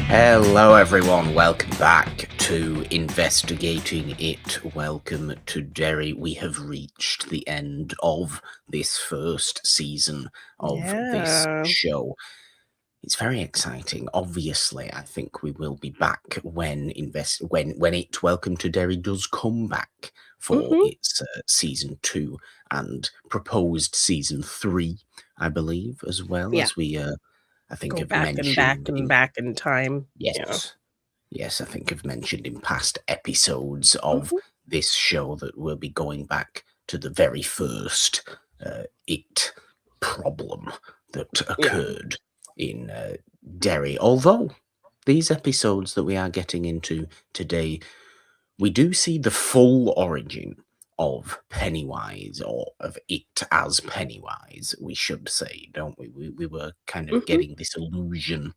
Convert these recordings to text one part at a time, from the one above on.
Hello, everyone. Welcome back to Investigating It. Welcome to Derry. We have reached the end of this first season of this Yeah. show. It's very exciting. Obviously, I think we will be back when It Welcome to Derry does come back for Mhm. its season 2 and proposed season 3, I believe, as well Yeah. as we I think Go have back and back mentioned and in back in time. Yeah. yes. Yes, I think I've mentioned in past episodes of Mhm. this show that we'll be going back to the very first It problem that Yeah. occurred in Derry. Although these episodes that we are getting into today, we do see the full origin of Pennywise, or of It as Pennywise, we should say, don't we? We were kind of Mhm. getting this illusion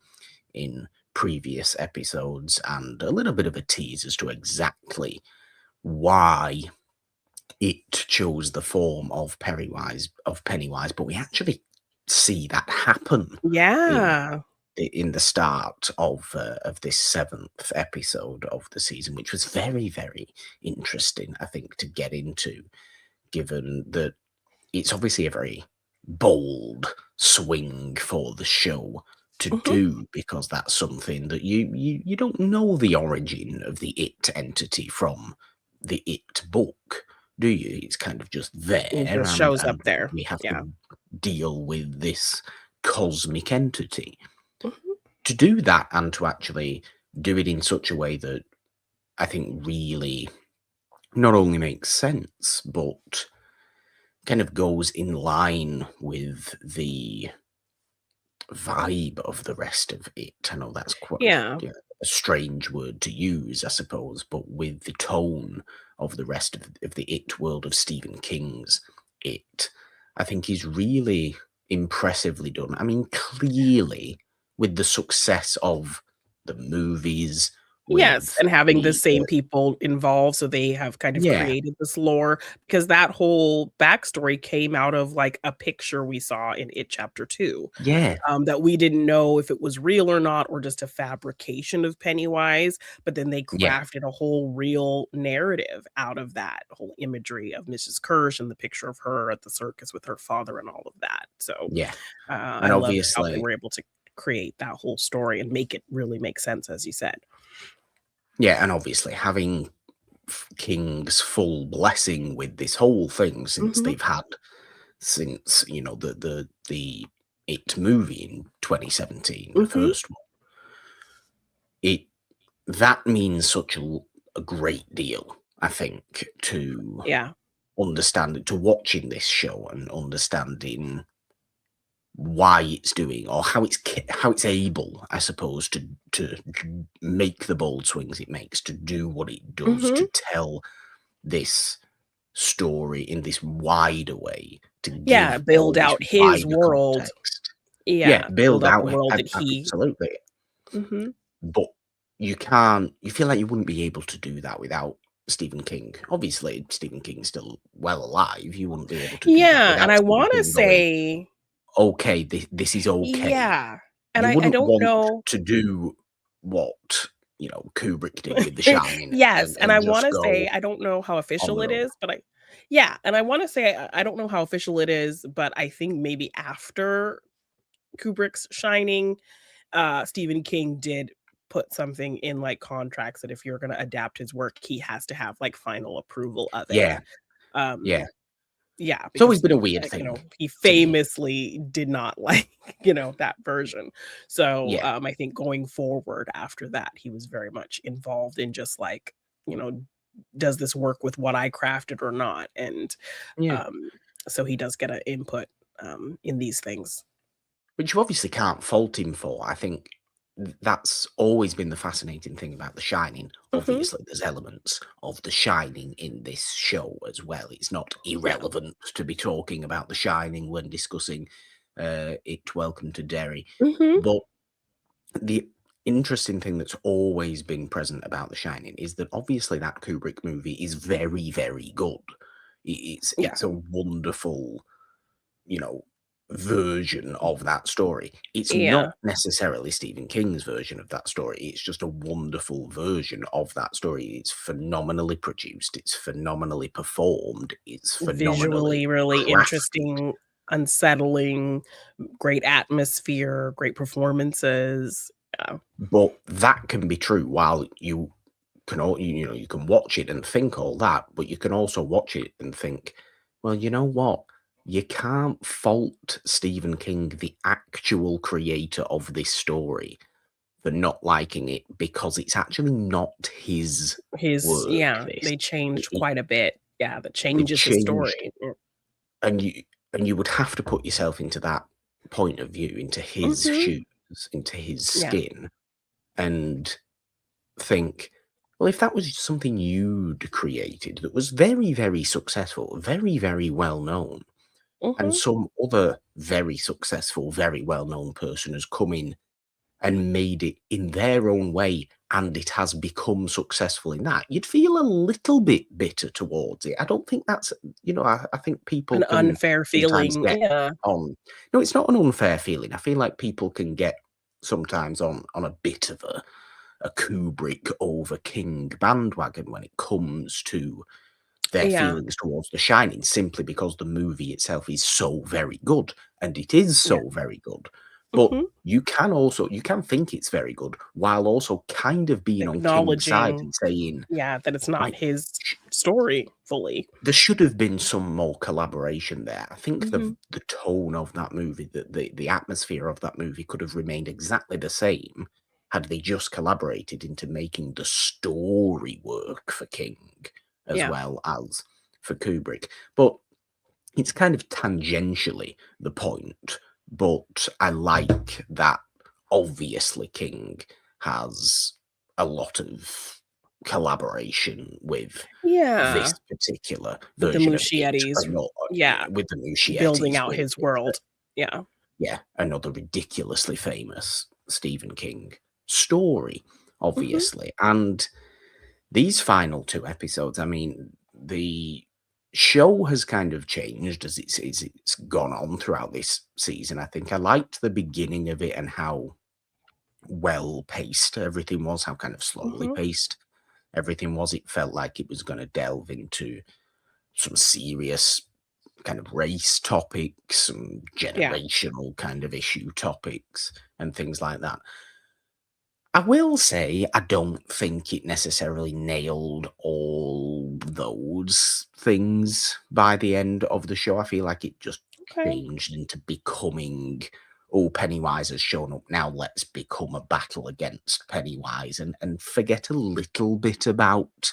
in previous episodes and a little bit of a tease as to exactly why it chose the form of Pennywise, but we actually see that happen in Yeah. in the start of this seventh episode of the season, which was very, very interesting, I think, to get into, given that it's obviously a very bold swing for the show to Mhm. do, because that's something that you don't know the origin of the It entity from the It book, do you? It's kind of just It there, just and shows up there. we have Yeah. to deal with this cosmic entity. Mhm. To do that and to actually do it in such a way that I think really not only makes sense, but kind of goes in line with the vibe of the rest of it. I know that's quite Yeah. a strange word to use, I suppose, but with the tone of the rest of the It world of Stephen King's It, I think is really impressively done. I mean, clearly, with the success of the movies, Yes, with and having the the same people involved, so they have kind of yeah, created this lore, because that whole backstory came out of, like, a picture we saw in It Chapter 2, yeah, that we didn't know if it was real or not, or just a fabrication of Pennywise, but then they yeah, crafted a whole real narrative out of that whole imagery of Mrs. Kirsch and the picture of her at the circus with her father and all of that. So, yeah, I and loved how they obviously, were able to create that whole story and make it really make sense, as you said. yeah, and obviously having King's full blessing with this whole thing since Mhm. they've had since the It movie in 2017, the Mhm. first one. It that means such a great deal, I think, to Yeah. understand, to watching this show and understanding why it's doing, or how it's able, I suppose, to make the bold swings it makes, to do what it does, to Mhm. tell this story in this wider way, to Yeah, give all build this out his wider world. context. Yeah, Yeah, build build out the out world that he absolutely, Mhm. but you feel like you wouldn't be able to do that without Stephen King. Obviously, Stephen King's still well alive. You wouldn't be able to do that Yeah, and without I Stephen wanna King going, say "Okay, this is okay." yeah, and You I wouldn't don't want know. to do what, Kubrick did with The Shining Yes, and I and just wanna go say I don't know how on official the it road. is, but I yeah, and I wanna say I don't know how official it is, but I think maybe after Kubrick's Shining, Stephen King did put something in, like, contracts that if you're gonna adapt his work, he has to have, like, final approval of it. Yeah, Um, yeah. yeah, It's always because, been a weird thing he to me. famously did not like, that version. So, Yeah, I think going forward after that, he was very much involved in just, like, you know, does this work with what I crafted or not? And, yeah. um, so he does get an input, in these things. Which you obviously can't fault him for. I think that's always been the fascinating thing about The Shining. Mhm. Obviously, there's elements of The Shining in this show as well. It's not Yeah. irrelevant to be talking about The Shining when discussing It Welcome to Derry. Mhm. But the interesting thing that's always been present about The Shining is that obviously that Kubrick movie is very, very good. It's Yeah. a wonderful, you know, version of that story. It's Yeah, not necessarily Stephen King's version of that story. It's just a wonderful version of that story. It's phenomenally produced. It's phenomenally performed. It's phenomenally visually really crafted. interesting, unsettling, great atmosphere, great performances. Yeah. But that can be true while you can all you can watch it and think all that, but you can also watch it and think, well, you know what? You can't fault Stephen King, the actual creator of this story, for not liking it because it's actually not his His work. yeah, This they it, changed it, quite a bit. Yeah, that they changes the changed, story. Mm. and you would have to put yourself into that point of view, into his Mhm. shoes, into his Yeah. skin, and think, well, if that was something you'd created that was very, very successful, very, very well known, and Mhm. some other very successful, very well known person has come in and made it in their own way, and it has become successful in that, you'd feel a little bit bitter towards it. I don't think that's, I think people An can unfair sometimes feeling. get Yeah. on. No, it's not an unfair feeling. I feel like people can get sometimes on a bit of a Kubrick over King bandwagon when it comes to their Yeah. feelings towards The Shining, simply because the movie itself is so very good, and it is Yeah. so very good. But Mhm. you can think it's very good while also kind of being on King's side Acknowledging, and saying, yeah, that it's not like, his story fully. there should have been some more collaboration there. I think Mhm. the tone of that movie, the atmosphere of that movie could have remained exactly the same had they just collaborated into making the story work for King as Yeah. well as for Kubrick. But it's kind of tangentially the point, but I like that obviously King has a lot of collaboration with this Yeah. particular With the version of it, Muschiettis. and not Yeah, with the building Muschiettis, out his world. Yeah. another ridiculously famous Stephen King story, Mhm. obviously. And these final 2 episodes, I mean, the show has kind of changed as it's gone on throughout this season. I think I liked the beginning of it and how well paced everything was, how kind of slowly Mhm. paced everything was. It felt like it was gonna delve into some serious kind of race topics, some Yeah. generational kind of issue topics, and things like that. I will say I don't think it necessarily nailed all those things by the end of the show. I feel like it just Okay. changed into becoming, oh, Pennywise has shown up now. Let's become a battle against Pennywise, and forget a little bit about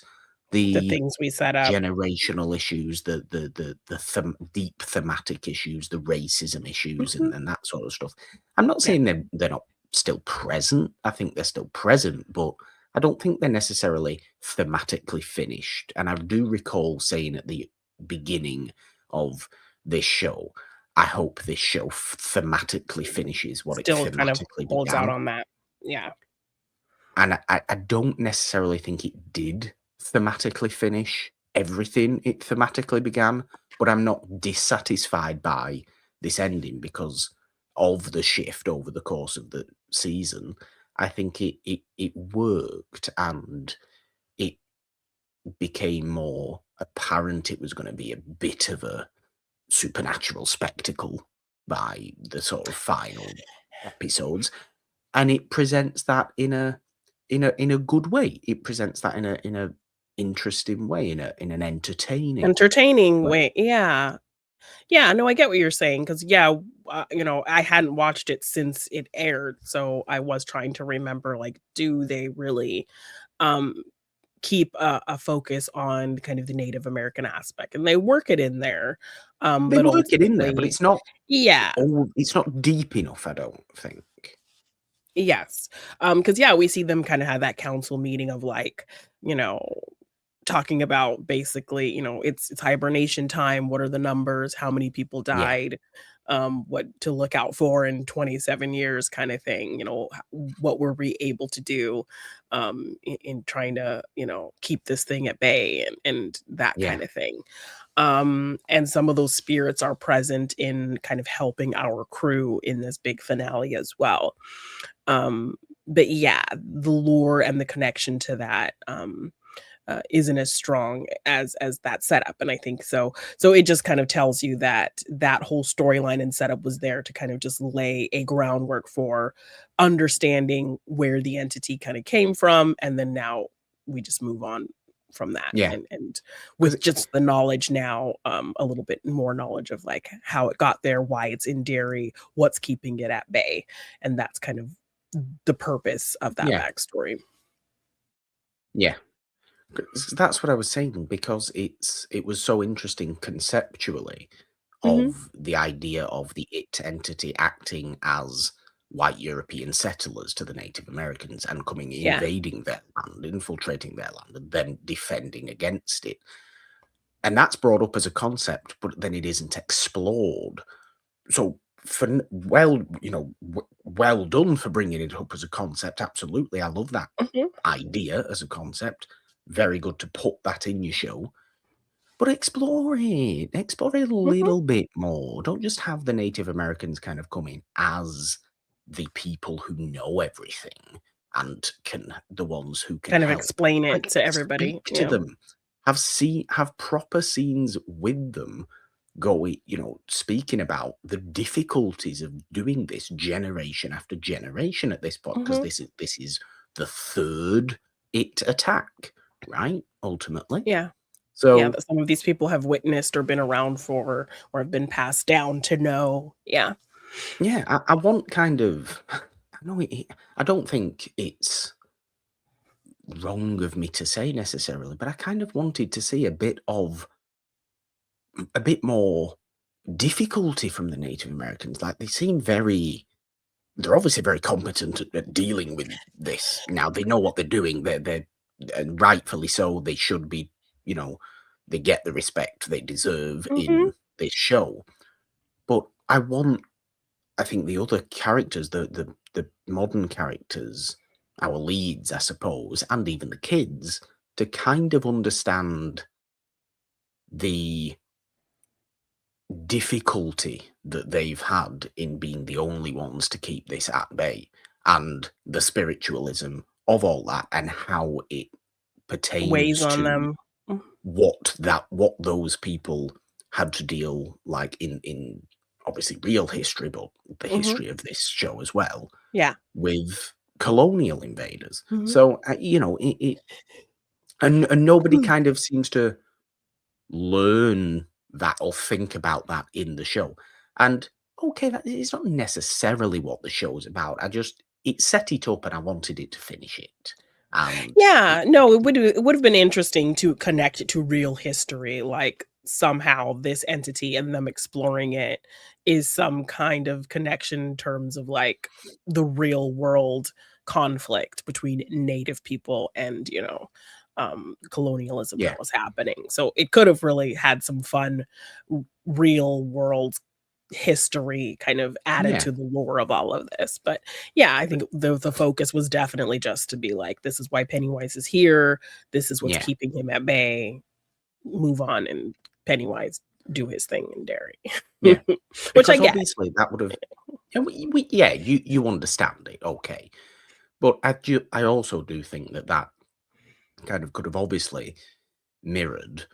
The the things we set up. generational issues, deep thematic issues, the racism issues, Mhm. and that sort of stuff. I'm not Yeah. saying they're not still present. I think they're still present, but I don't think they're necessarily thematically finished. And I do recall saying at the beginning of this show, I hope this show thematically finishes what it Still kind of thematically holds out began. on that. Yeah. And I don't necessarily think it did thematically finish everything it thematically began, but I'm not dissatisfied by this ending because of the shift over the course of the season. I think it worked, and it became more apparent it was gonna be a bit of a supernatural spectacle by the sort of final episodes, and it presents that in a good way. It presents that in a interesting way, in an entertaining Entertaining way. way. Yeah. Yeah, no, I get what you're saying because yeah, I hadn't watched it since it aired, so I was trying to remember, like, do they really, um, keep a focus on kind of the Native American aspect, and they work it in there, They but work it in there, but ultimately yeah. it's not deep enough, I don't think. Yes. Because yeah, we see them kinda have that council meeting of, like, you know, talking about basically, it's hibernation time, what are the numbers, how many people Yeah. died, what to look out for in 27 years kinda thing, what were we able to do, in trying to, keep this thing at bay and that Yeah. kinda thing. And some of those spirits are present in kind of helping our crew in this big finale as well. Um, but yeah, the lore and the connection to that, isn't as strong as that setup, and I think so it just kind of tells you that that whole storyline and setup was there to kind of just lay a groundwork for understanding where the entity kinda came from, and then now we just move on from that, Yeah, and because with just the knowledge now, a little bit more knowledge of, like, how it got there, why it's in Derry, what's keeping it at bay, and that's kind of the purpose of that yeah, backstory. yeah. 'Cause that's what I was saying, because it was so interesting conceptually, Mhm. of the idea of the it entity acting as white European settlers to the Native Americans and coming, Yeah. invading their land, infiltrating their land, and then defending against it. And that's brought up as a concept, but then it isn't explored. So well done for bringing it up as a concept. Absolutely, I love that Mhm. idea as a concept. Very good to put that in your show. But explore it a Mhm. little bit more. Don't just have the Native Americans kind of come in as the people who know everything and the ones who can Kind of help. explain it Like, to speak everybody, to yeah. them. Have proper scenes with them, speaking about the difficulties of doing this generation after generation at this point, because Mhm. this is the third it attack, right? Ultimately. Yeah. Yeah, So that some of these people have witnessed or been around for or have been passed down to know. Yeah. yeah, I want kind of I know I don't think it's wrong of me to say necessarily, but I kind of wanted to see a bit more difficulty from the Native Americans. Like, they're obviously very competent at dealing with this. Now they know what they're doing. They're and rightfully so. They should be, you know, they get the respect they deserve Mhm. in this show. But I think the other characters, the modern characters, our leads, I suppose, and even the kids, to kind of understand the difficulty that they've had in being the only ones to keep this at bay, and the spiritualism of all that, and how it Weighs pertains on to them. Mm. what those people had to deal, like, in obviously real history, but the Mhm. history of this show as well, Yeah. with colonial invaders. Mhm. So, and nobody kind of seems to learn that or think about that in the show. And okay, that is not necessarily what the show is about. It set it up, and I wanted it to finish it. And Yeah, no, it would have been interesting to connect it to real history, like, somehow this entity and them exploring it is some kind of connection in terms of, like, the real world conflict between native people and, colonialism yeah, that was happening. So, it could have really had some fun real world history kind of added yeah, to the lore of all of this. But yeah, I think the focus was definitely just to be like, this is why Pennywise is here. This is what's yeah, keeping him at bay. Move on and Pennywise do his thing in Derry. yeah. Which I Because get. obviously that would have, yeah, yeah, you understand it, okay. But I also do think that kind of could have obviously mirrored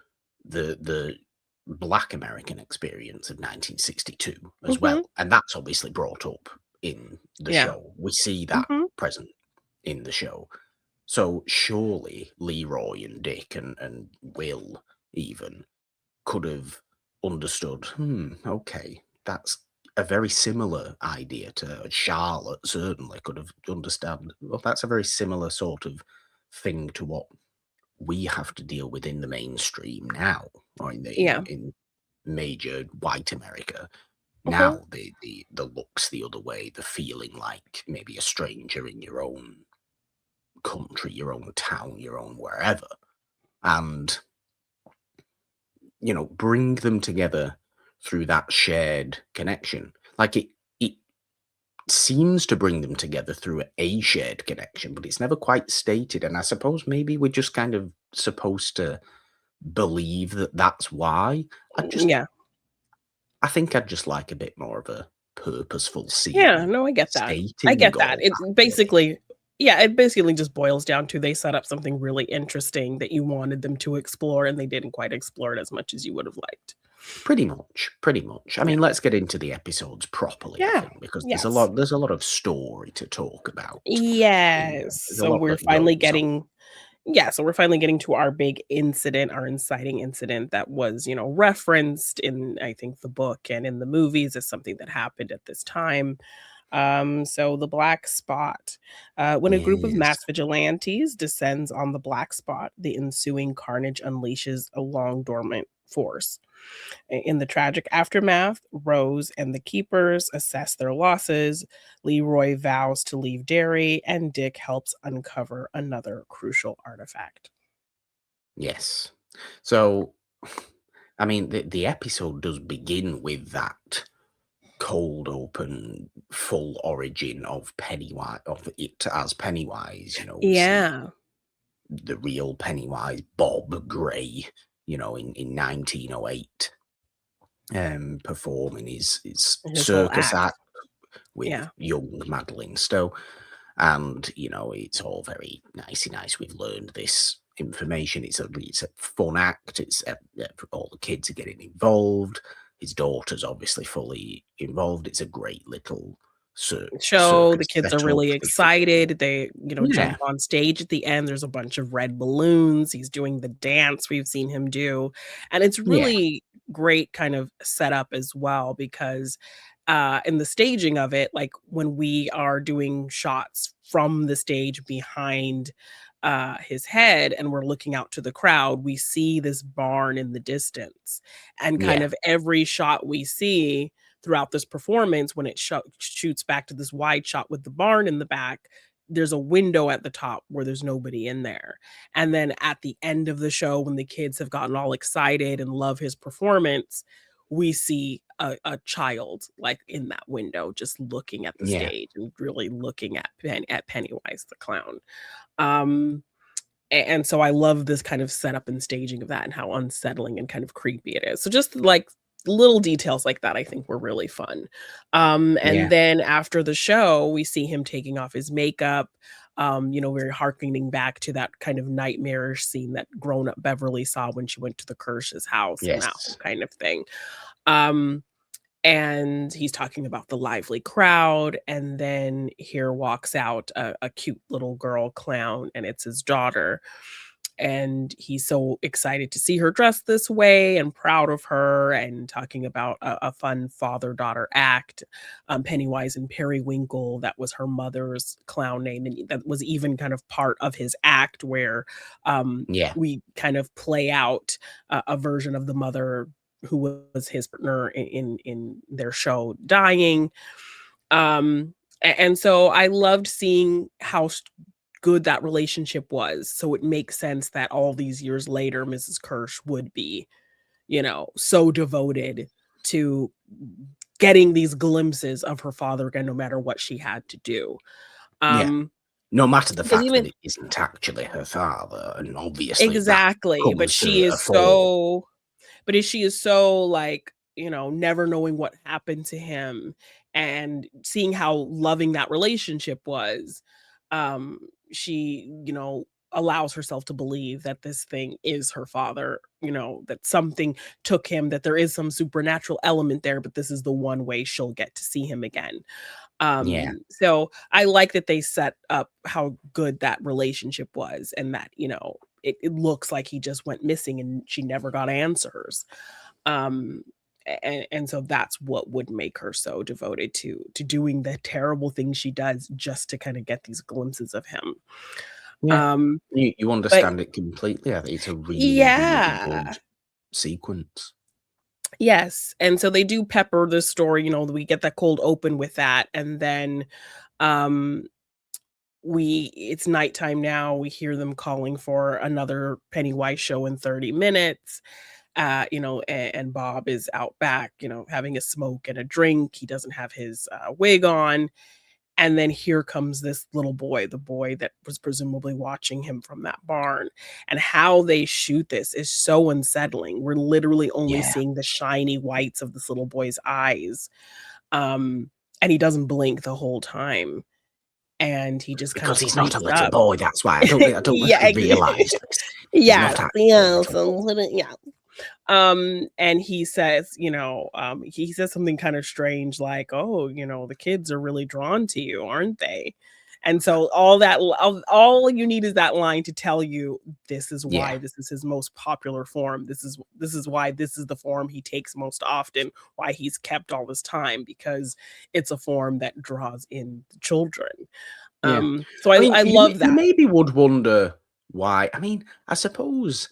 the Black American experience of 1962 as Mhm. well, and that's obviously brought up in the Yeah. show. We see that Mhm. present in the show. So surely Leroy and Dick and Will even could have understood, okay, that's a very similar idea to Charlotte, certainly could have understand. Well, that's a very similar sort of thing to what we have to deal with in the mainstream now, or Yeah. in major white America. Mhm. Now the looks the other way, the feeling like maybe a stranger in your own country, your own town, your own wherever. And bring them together through that shared connection. Like, it seems to bring them together through a shared connection, but it's never quite stated. And I suppose maybe we're just kind of supposed to believe that that's why. I just Yeah. I think I'd just like a bit more of a purposeful Yeah, scene no, I get that. I stating get that. all It that, really. basically yeah, it basically just boils down to they set up something really interesting that you wanted them to explore, and they didn't quite explore it as much as you would have liked. Pretty much, pretty much. I Yeah. mean, let's get into the episodes properly, I Yeah. think, because Yes. there's a lot of story to talk about in there. Yes. There's a So lot we're that finally goes on. getting yeah, so we're finally getting to our big incident, our inciting incident that was, referenced in I think the book and in the movies as something that happened at this time. So the black spot. When a group of Yes. mass vigilantes descends on the black spot, the ensuing carnage unleashes a long dormant force. In the tragic aftermath, Rose and the keepers assess their losses. Leroy vows to leave Derry, and Dick helps uncover another crucial artifact. Yes. So, I mean, the episode does begin with that cold open, full origin of Pennywise, of it as Pennywise. We see Yeah, the real Pennywise, Bob Gray, in 1908, performing his his whole circus act. act with Yeah, young Madeline Stowe. And, it's all very nicey nice. We've learned this information. It's a fun act. All the kids are getting involved. His daughter's obviously fully involved. It's a great little show, the circus kids are setup really for the children. excited, they, jump Yeah, on stage at the end, there's a bunch of red balloons, he's doing the dance we've seen him do, and it's yeah, really great kind of setup as well because, in the staging of it, like, when we are doing shots from the stage behind, his head and we're looking out to the crowd, we see this barn in the distance, and kind yeah, of every shot we see throughout this performance when it shoots back to this wide shot with the barn in the back, there's a window at the top where there's nobody in there. And then at the end of the show, when the kids have gotten all excited and love his performance, we see a child like in that window just looking at the yeah, stage and really looking at at Pennywise the clown. Um and so I love this kind of setup and staging of that and how unsettling and kind of creepy it is. So just like little details like that I think were really fun. And yeah, then after the show, we see him taking off his makeup, very harkening back to that kind of nightmarish scene that grown-up Beverly saw when she went to the Kirsch's house and that whole yes, kind of thing. Um, and he's talking about the lively crowd, and then here walks out a cute little girl clown, and it's his daughter, and he's so excited to see her dressed this way and proud of her and talking about a fun father-daughter act. Pennywise and Periwinkle, that was her mother's clown name, and that was even kind of part of his act where, yeah, we kind of play out a version of the mother who was his partner in their show dying. And so I loved seeing how good that relationship was. So it makes sense that all these years later, Mrs. Kirsch would be, so devoted to getting these glimpses of her father again, no matter what she had to do. yeah. Um, No matter the because fact that even it isn't actually her father, and obviously that exactly, but comes she to a is fore. so but if she is so, like, never knowing what happened to him and seeing how loving that relationship was, um, she, allows herself to believe that this thing is her father, that something took him, that there is some supernatural element there, but this is the one way she'll get to see him again. Yeah, So I like that they set up how good that relationship was and that, it looks like he just went missing and she never got answers. Um, and so that's what would make her so devoted to doing the terrible things she does just to kind of get these glimpses of him. yeah. Um, You but understand it completely. I think it's a really, really good yeah. sequence. Yes, and so they do pepper the story, we get that cold open with that, and then, um, it's nighttime now, we hear them calling for another Pennywise show in 30 minutes, and Bob is out back, having a smoke and a drink, he doesn't have his, wig on, And then here comes this little boy, the boy that was presumably watching him from that barn. And how they shoot this is so unsettling. We're literally only Yeah, seeing the shiny whites of this little boy's eyes. Um, and he doesn't blink the whole time. And he just kind because of he's not a creeps little up. boy, that's why. I don't know if Yeah, you realise this. He's not yes, actually a yes, little a boy. little, yeah. And he says, he says something kind of strange like, "Oh, the kids are really drawn to you, aren't they?" And so all you need is that line to tell you this is Yeah, why this is his most popular form. This is why this is the form he takes most often, why he's kept all this time, because it's a form that draws in children. yeah. So I mean, I you love you that. maybe would wonder why. I mean, I suppose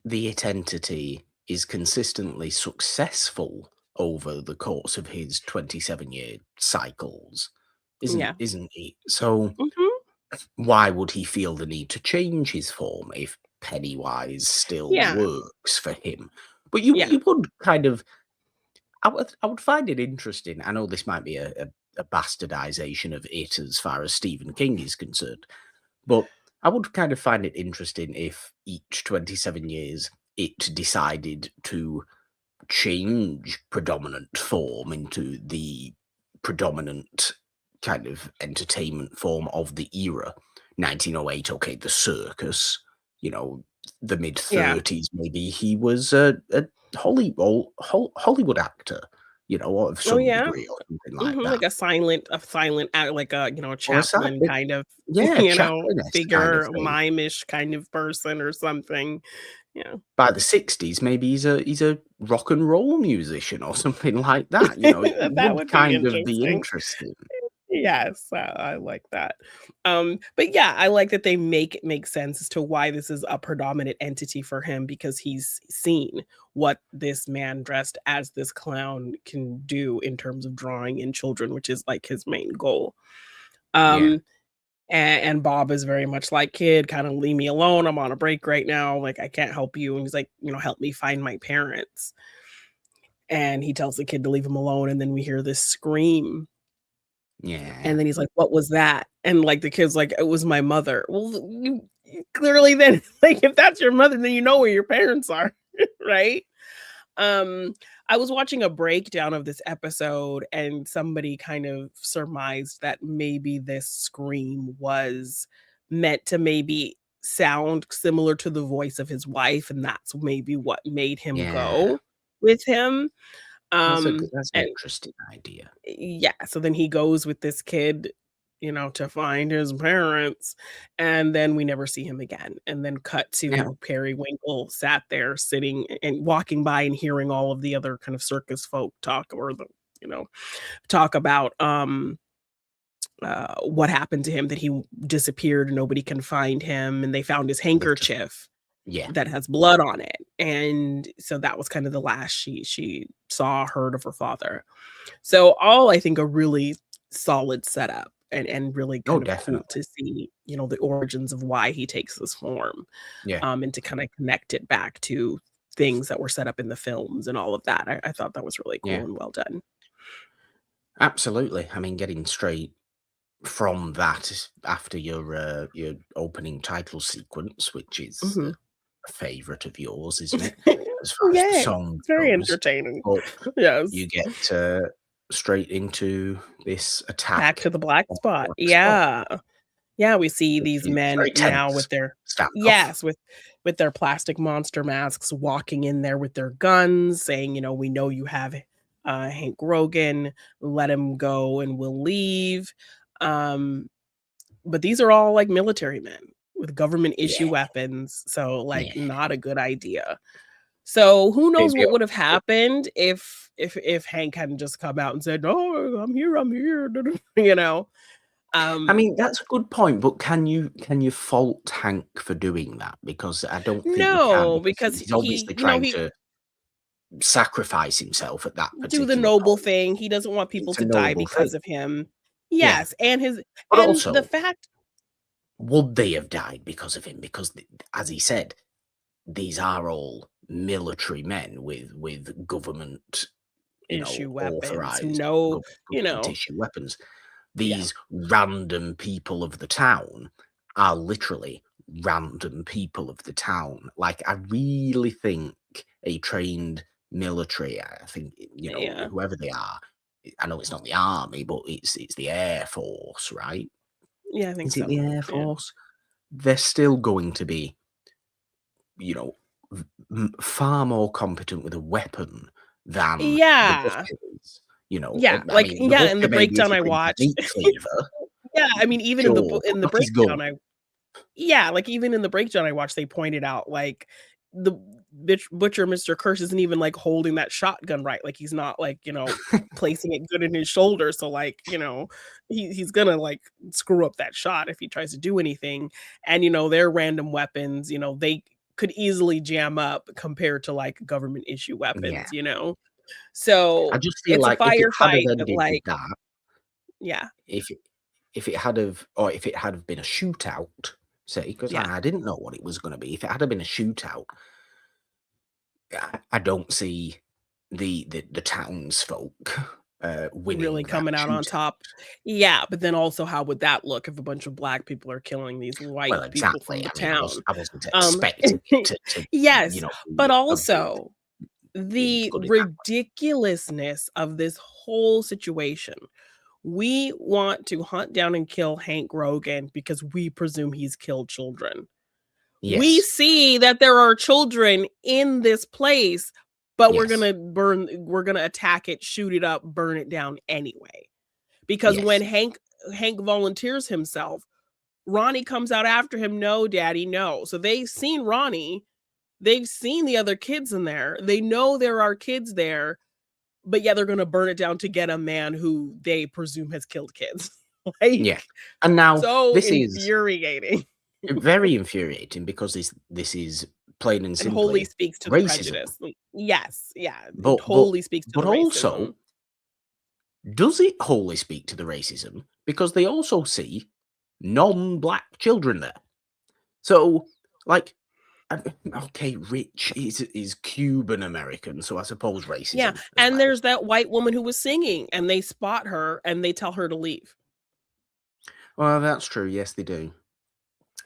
the It entity is consistently successful over the course of his 27-year cycles, isn't Yeah. isn't he? So Mhm. why would he feel the need to change his form if Pennywise still Yeah. works for him? But you Yeah. you would kind of I would find it interesting. I know this might be a bastardization of it as far as Stephen King is concerned, but I would kind of find it interesting if each 27 years it decided to change predominant form into the predominant kind of entertainment form of the era. 1908, okay, the circus, you know, the mid Yeah. 30s, maybe he was a Hollywood actor, of Oh, some yeah? degree or something like Mhm, that. like a silent act, like a Or a side, Chaplin kind of, yeah, Chaplin-esque kind of figure, thing. mime-ish kind of person or something. Yeah. By the '60s, maybe he's a rock and roll musician or something like that, it That would would be kind of be interesting. interesting. Yes, I like that. But yeah, I like that they make it make sense as to why this is a predominant entity for him, because he's seen what this man dressed as this clown can do in terms of drawing in children, which is like his main goal. Yeah. Um, and Bob is very much like, "Kid, kinda leave me alone. I'm on a break right now. Like, I can't help you." And he's like, "Help me find my parents." And he tells the kid to leave him alone, and then we hear this scream. Yeah. And then he's like, "What was that?" And, like, the kid's like, "It was my mother." Well, you clearly then, like, if that's your mother, then you know where your parents are, right? Um, I was watching a breakdown of this episode, and somebody kind of surmised that maybe this scream was meant to maybe sound similar to the voice of his wife, and that's maybe what made him Yeah. go with him. That's an And interesting idea. yeah, so then he goes with this kid, to find his parents, and then we never see him again, and then cut Yeah. to Periwinkle sat there sitting and walking by and hearing all of the other kind of circus folk talk, or you know, talk about, what happened to him, that he disappeared and nobody can find him, and they found his They've just handkerchief Yeah. that has blood on it, and so that was kind of the last she saw, heard of her father. So all I think a really solid setup, and really Oh, kind of cool definitely. to see, the origins of why he takes this form, Yeah. and to kinda connect it back to things that were set up in the films and all of that. I thought that was really Yeah. cool and well done. Absolutely. I mean, getting straight from that after your opening title sequence, which is Mhm. a favorite of yours, isn't it? As far as the Yay, song it's very goes. entertaining. But Yes. you get, straight into this Back to attack the black on the spot. Black Spot, Yeah. Yeah, we see which these is men very now with tense. their Start off. yes, with their plastic monster masks, walking in there with their guns, saying, "We know you have, Hank Rogan, let him go and we'll leave." Um, but these are all, like, military men with government issue Yeah, weapons, so, like, yeah. not a good idea. So, who knows Maybe what would have happened if Hank hadn't just come out and said, "Oh, I'm here," you know? I Um mean, that's a good point, but can you fault Hank for doing that? Because I don't think you can, No, because because he's obviously trying he to sacrifice himself at that do the particular noble point. thing. He doesn't want people It's a to die noble thing. because of him. Yeah. Yes, But and the also, fact would they have died because of him? Because, as he said, these are all military men with government, issue weapons who authorized know, you government know issue weapons. Yeah. these random people of the town are literally random people of the town. Like, I really think a trained military, I think, Yeah. whoever they are, I know it's not the army, but it's the Air Force, right? Yeah, I think Is it the so. Air Yeah. Force? They're still going to be, you know, far more competent with a weapon than the Yeah. butcher is. Yeah, I like, mean, the yeah, in the butcher maybe breakdown isn't I really a watched meat cleaver, yeah, I mean, even sure, but in the not his gun. breakdown I yeah, like, even in the breakdown I watched, they pointed out, like, the butcher, Mr. Curse, isn't even, like, holding that shotgun right, like, he's not, like, placing it good in his shoulder, so, like, he's gonna, like, screw up that shot if he tries to do anything, and, their random weapons, they could easily jam up compared to, like, government issue Yeah. weapons. I So, just feel it's a like if it had have firefight, but, ended with like that, yeah, if it if it had have or if it had have been a shootout, say, because yeah. I didn't know what it was gonna be, if it had have been a shootout, I don't see the townsfolk, Really winning that coming out on shootout. top. Yeah, but then also how would that look if a bunch of black people are killing these white Well, people from exactly. the I mean, town? I wasn't Um, expecting it to, yes, but be a big also thing, the put it that way. ridiculousness of this whole situation. We want to hunt down and kill Hank Rogan because we presume he's killed children. We Yes. see that there are children in this place, but Yes. we're gonna attack it, shoot it up, burn it down anyway. Because when Yes. Hank volunteers himself, Ronnie comes out after him, "No, daddy, no." So they've seen Ronnie, they've seen the other kids in there. They know there are kids there, but yeah, they're gonna burn it down to get a man who they presume has killed kids. Yeah. Like, And now so this is infuriating. very infuriating because this is plain and And wholly simply speaks to the racism. prejudice. Yes, yeah, it But but totally speaks to but the racism. also, does it wholly speak to the racism? Because they also see non-black children there. So, like, okay, Rich is Cuban American, so I suppose Yeah, racism as and well. there's that white woman who was singing, and they spot her, and they tell her to leave. Well, that's true. Yes, they do.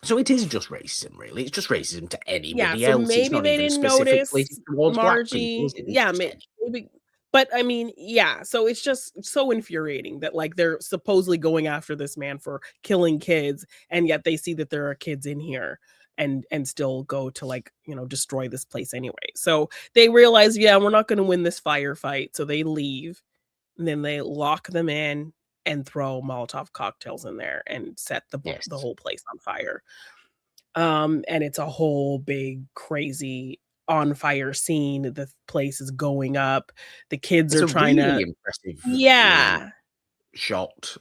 So it is just racism, really. It's just racism to Yeah, anybody so else. It's maybe not they even didn't specifically notice towards black people, Margie. is it? It's Yeah, just maybe but I mean, yeah, so it's just so infuriating that, like, they're supposedly going after this man for killing kids, and yet they see that there are kids in here and still go to, like, destroy this place anyway. So they realize, "Yeah, we're not gonna win this firefight," so they leave, and then they lock them in and throw Molotov cocktails in there and set the yes. whole place on fire. And it's a whole big crazy on fire scene. The place is going up. The kids It's are a trying really to impressively yeah. shot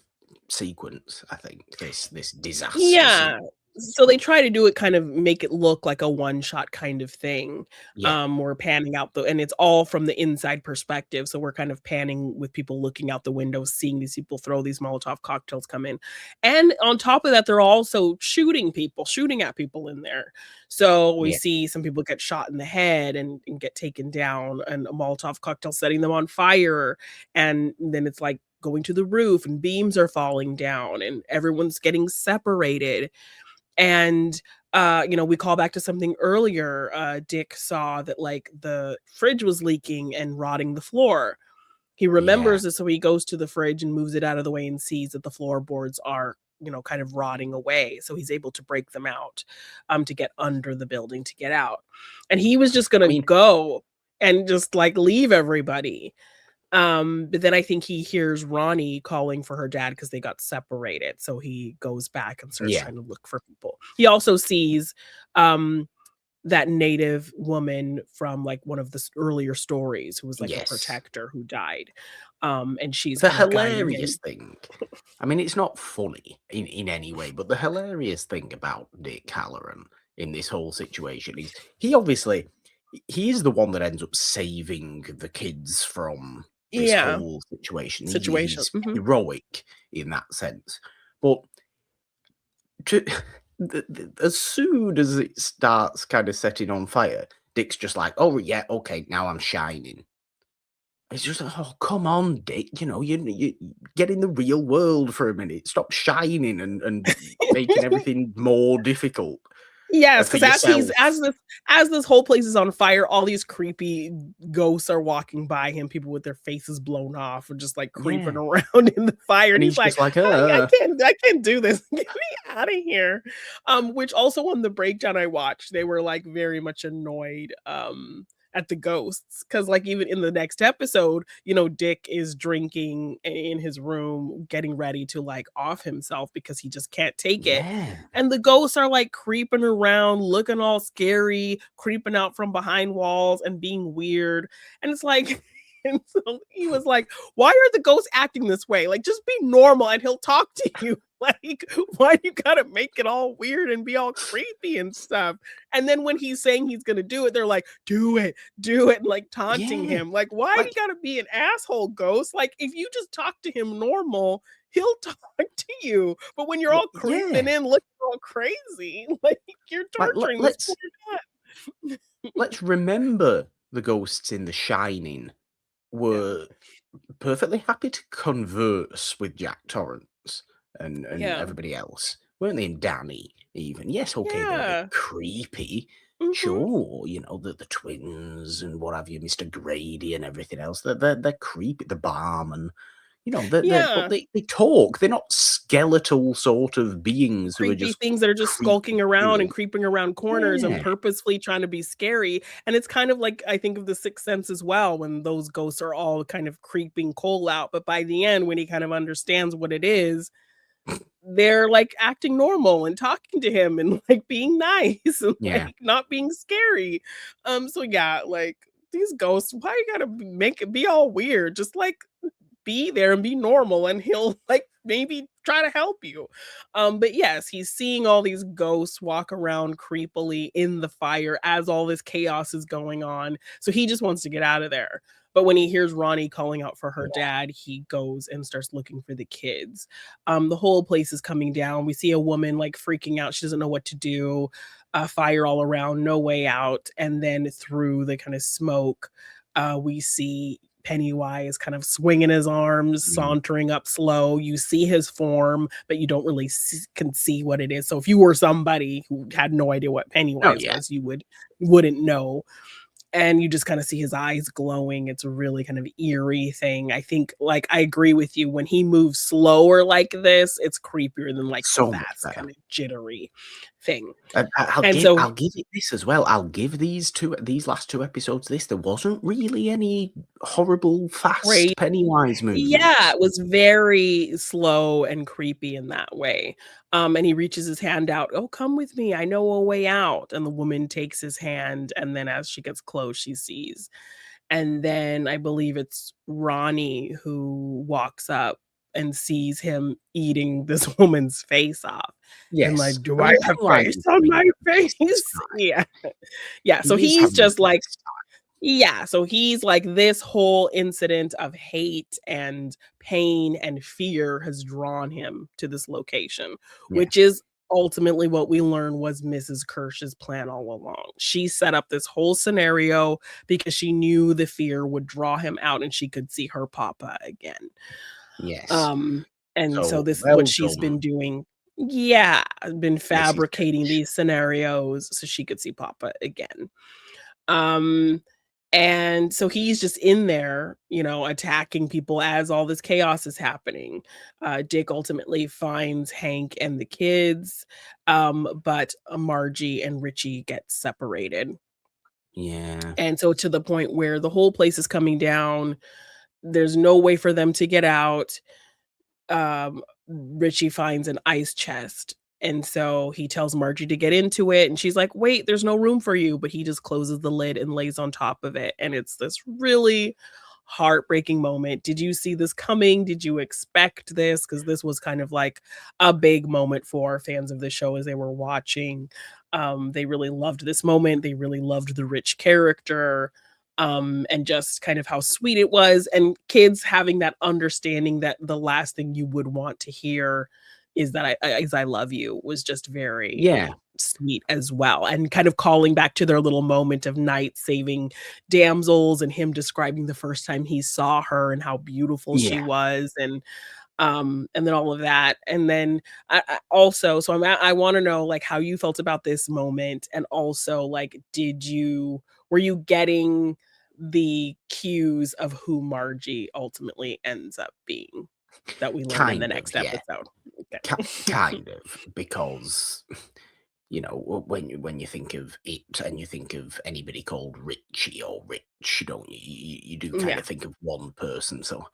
sequence, I think, this disaster Yeah. sequence. So they try to do it kind of make it look like a one shot kind of thing. Yeah. We're panning out and it's all from the inside perspective. So we're kind of panning with people looking out the window, seeing these people throw these Molotov cocktails come in. And on top of that, they're also shooting at people in there. So we Yeah. see some people get shot in the head and get taken down, and a Molotov cocktail setting them on fire. And then it's like going to the roof and beams are falling down and everyone's getting separated. And we call back to something earlier. Dick saw that like the fridge was leaking and rotting the floor. He Yeah. remembers this, so he goes to the fridge and moves it out of the way and sees that the floorboards are kind of rotting away, so he's able to break them out to get under the building to get out. And he was just I gonna mean, go and just like leave everybody, but then I think he hears Ronnie calling for her dad because they got separated, so he goes back and starts yeah. trying to look for people. He also sees, um, that native woman from, like, one of the earlier stories who was, like, a Yes. protector who died, and she's The kind of guiding hilarious him. thing, I mean, it's not funny in any way, but the hilarious thing about Dick Halloran in this whole situation is he obviously he is the one that ends up saving the kids from this Yeah, whole situation. situation, He's mhm. heroic in that sense. But to, as soon as it starts kind of setting on fire, Dick's just like, "Oh yeah, okay, now I'm shining." It's just like, "Oh, come on, Dick, you get in the real world for a minute. Stop shining and making everything more difficult, Yes, for because as he's yourself." as this whole place is on fire, all these creepy ghosts are walking by him, people with their faces blown off or just, like, creeping Yeah, around in the fire, and and he's he's like, just like, I can't do this. Get me out of here." Which also on the breakdown I watched, they were, like, very much annoyed, at the ghosts because like, even in the next episode, Dick is drinking in his room, getting ready to, like, off himself because he just can't take it, Yeah, and the ghosts are like creeping around, looking all scary, creeping out from behind walls and being weird. And it's like, and so he was like, why are the ghosts acting this way? Like, just be normal and he'll talk to you. Like, why do you gotta make it all weird and be all creepy and stuff? And then when he's saying he's gonna do it, they're like, do it, and like taunting yeah, him. Like, why do like, you gotta be an asshole, ghost? Like, if you just talk to him normal, he'll talk to you. But when you're all creeping yeah, in, looking all crazy, like you're like, torturing this let's poor dad. let's remember the ghosts in The Shining Yeah. were perfectly happy to converse with Jack Torrance and Yeah. everybody else, weren't they? And Danny, even. Yes, okay, they're a bit Yeah. creepy. Mhm. Sure, the twins and what have you, Mr. Grady and everything else. They're creepy. The barman, but Yeah. they talk. They're not skeletal sort of beings who are Creepy just things that are just creeping skulking around and through. creeping around corners and Yeah, purposefully trying to be scary. And it's kind of like I think of The Sixth Sense as well, when those ghosts are all kind of creeping Cole out. But by the end, when he kind of understands what it is, they're like acting normal and talking to him and like being nice and yeah, like not being scary. So yeah, like these ghosts, why you gotta make it be all weird? Just like be there and be normal and he'll like maybe try to help you. But yes, he's seeing all these ghosts walk around creepily in the fire as all this chaos is going on. So he just wants to get out of there. But when he hears Ronnie calling out for her yeah. dad, he goes and starts looking for the kids. The whole place is coming down. We see a woman like freaking out. She doesn't know what to do. Fire all around, no way out. And then through the kind of smoke, we see Pennywise kind of swinging his arms, Mm. sauntering up slow. You see his form, but you don't really can see what it is. So if you were somebody who had no idea what Oh, Pennywise yeah. was, you wouldn't know, and you just kind of see his eyes glowing. It's a really kind of eerie thing. I think, like, I agree with you. When he moves slower like this, it's creepier than like the So much fast better. kind of jittery thing. I'll And give so I'll give it this as well. I'll give these last 2 episodes this. There wasn't really any horrible, great. fast Pennywise Yeah, movements. it was very slow and creepy in that way. And he reaches his hand out, "Oh, come with me. I know a way out." And the woman takes his hand, and then as she gets close, she sees. And then I believe it's Ronnie who walks up and sees him eating this woman's face off. And Yes. like, "Do I I mean, have Pennywise face is on having my the best face?" time. Yeah. Yeah, so He is he's having the just like best time. yeah, so he's like this whole incident of hate and pain and fear has drawn him to this location, Yeah. which is ultimately what we learn was Mrs. Kirsch's plan all along. She set up this whole scenario because she knew the fear would draw him out and she could see her papa again. Yes. Um, and so So, this is what well she's done, been doing. Yeah, been Mrs. fabricating Kirsch. these scenarios so she could see papa again. Um, and so he's just in there, attacking people as all this chaos is happening. Dick ultimately finds Hank and the kids, but Margie and Richie get separated. Yeah. And so to the point where the whole place is coming down, there's no way for them to get out. Richie finds an ice chest. And so he tells Margie to get into it. And she's like, wait, there's no room for you. But he just closes the lid and lays on top of it. And it's this really heartbreaking moment. Did you see this coming? Did you expect this? Because this was kind of like a big moment for fans of the show as they were watching. They really loved this moment. They really loved the Rich character, and just kind of how sweet it was, and kids having that understanding that the last thing you would want to hear is that I love you was just very Yeah. sweet as well, and kind of calling back to their little moment of night saving damsels and him describing the first time he saw her and how beautiful she Yeah, was, and then all of that, and then I also so I wanna know, like, how you felt about this moment, and also, like, were you getting the cues of who Margie ultimately ends up being that we learn in the kind of, next yeah. episode? Okay. Kind of, because, when you think of it and you think of anybody called Richie or Rich, don't you? You do kind Yeah. of think of one person, so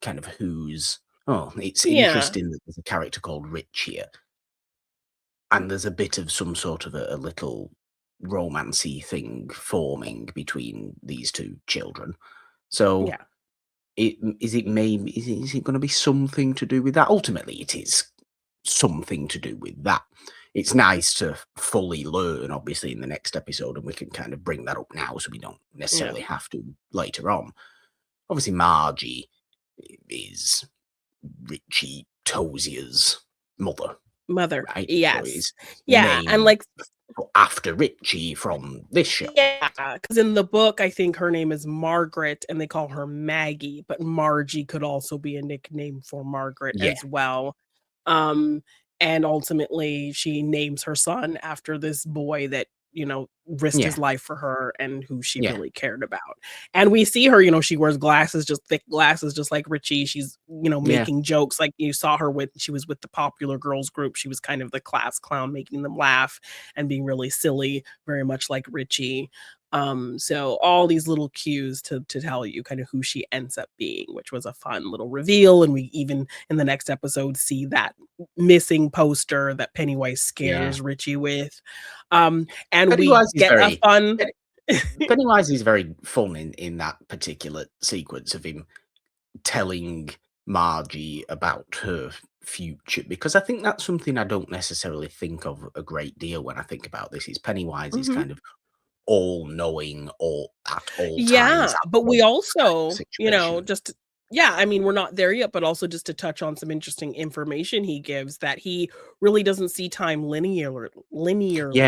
kind of who's oh, it's Yeah. interesting that there's a character called Rich here, and there's a bit of some sort of a little romancy thing forming between these two children. So Yeah. is it gonna be something to do with that? Ultimately, it is something to do with that. It's nice to fully learn, obviously, in the next episode, and we can kind of bring that up now so we don't Yeah. necessarily have to later on. Obviously, Margie is Richie Tozier's mother, Mother. right? So Yes. it's Yeah, and, named like after Richie from this show. yeah, because in the book, I think her name is Margaret, and they call her Maggie, but Margie could also be a nickname for Margaret Yeah, as well. Um, and ultimately, she names her son after this boy that, risked his yeah, life for her and who she yeah, really cared about. And we see her, she wears glasses, just thick glasses, just like Richie. She's, yeah, making jokes like you saw her she was with the popular girls group. She was kind of the class clown, making them laugh and being really silly, very much like Richie. So all these little cues to tell you kind of who she ends up being, which was a fun little reveal. And we even in the next episode see that missing poster that Pennywise yeah. scares Richie with. And we Pennywise is get a very fun Pen Pennywise is very fun in that particular sequence of him telling Margie about her future, because I think that's something I don't necessarily think of a great deal when I think about this, is Pennywise is Mhm. kind of all-knowing, all at all times, Yeah, at but we once kind of also, situation. just yeah, I mean, we're not there yet, but also just to touch on some interesting information he gives that he really doesn't see time Yeah, linearly.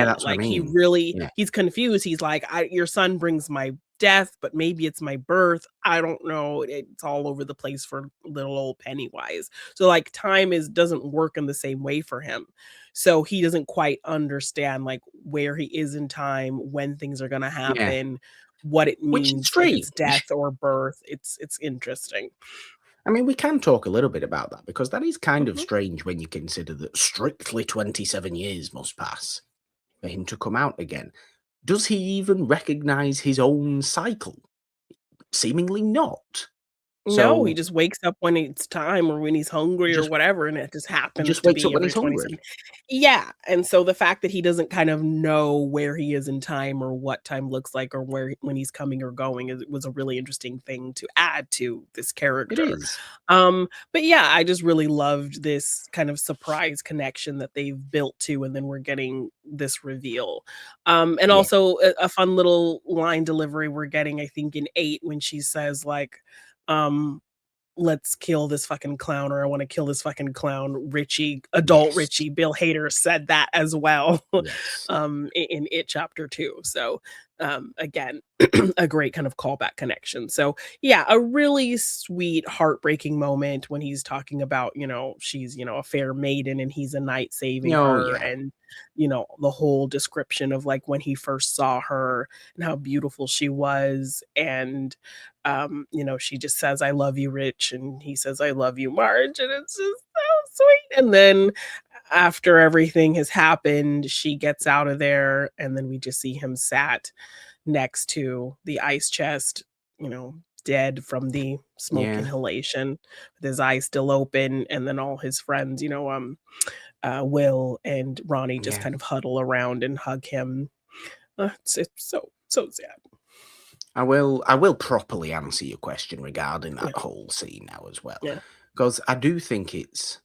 that's what I Like mean. Yeah, he's confused. He's like, your son brings my death, but maybe it's my birth. I don't know. It's all over the place for little old Pennywise. So like time doesn't work in the same way for him. So he doesn't quite understand like where he is in time, when things are going to yeah, happen, what it which is means, if it's strange. death or birth. It's interesting. I mean, we can talk a little bit about that, because that is kind of Mhm. strange when you consider that strictly 27 years must pass for him to come out again. Does he even recognize his own cycle? Seemingly not. No, he So, just wakes up when it's time or when he's he hungry or just whatever, and it just he happens just to wakes up be when every he's 27. hungry. Yeah, and so the fact that he doesn't kind of know where he is in time or what time looks like or when he's coming or going was a really interesting thing to add to this It character. is. But yeah, I just really loved this kind of surprise connection that they've built to, and then we're getting this reveal. And Yeah. also a fun little line delivery we're getting, I think, in 8 when she says like, um let's kill this fucking clown, or I wanna kill this fucking clown. Richie, adult Yes. Richie, Bill Hader said that as well, Yes. in It Chapter 2. So, again, a great kind of callback connection. So, yeah, a really sweet, heartbreaking moment when he's talking about, she's, a fair maiden and he's a knight saving Oh, her, yeah. and, the whole description of, like, when he first saw her and how beautiful she was, and she just says, "I love you, Rich," and he says, "I love you, Marge," and it's just so sweet. And then after everything has happened, she gets out of there, and then we just see him sat next to the ice chest, dead from the smoke Yeah. inhalation, with his eyes still open, and then all his friends, Will and Ronnie just Yeah. kind of huddle around and hug him. It's so sad. I will properly answer your question regarding Yeah, that whole scene now as well, yeah. because I do think it's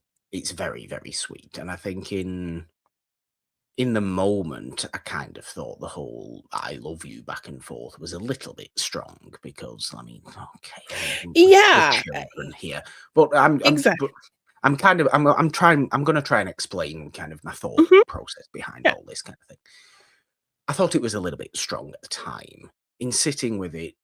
very, very sweet, and I think in the moment, I kind of thought the whole "I love you" back and forth was a little bit strong, because, I mean, okay, we're Yeah, children here, but I'm but exactly. I'm gonna try and explain kind of my thought Mhm. process behind Yeah. all this kind of thing. I thought it was a little bit strong at the time. In sitting with it,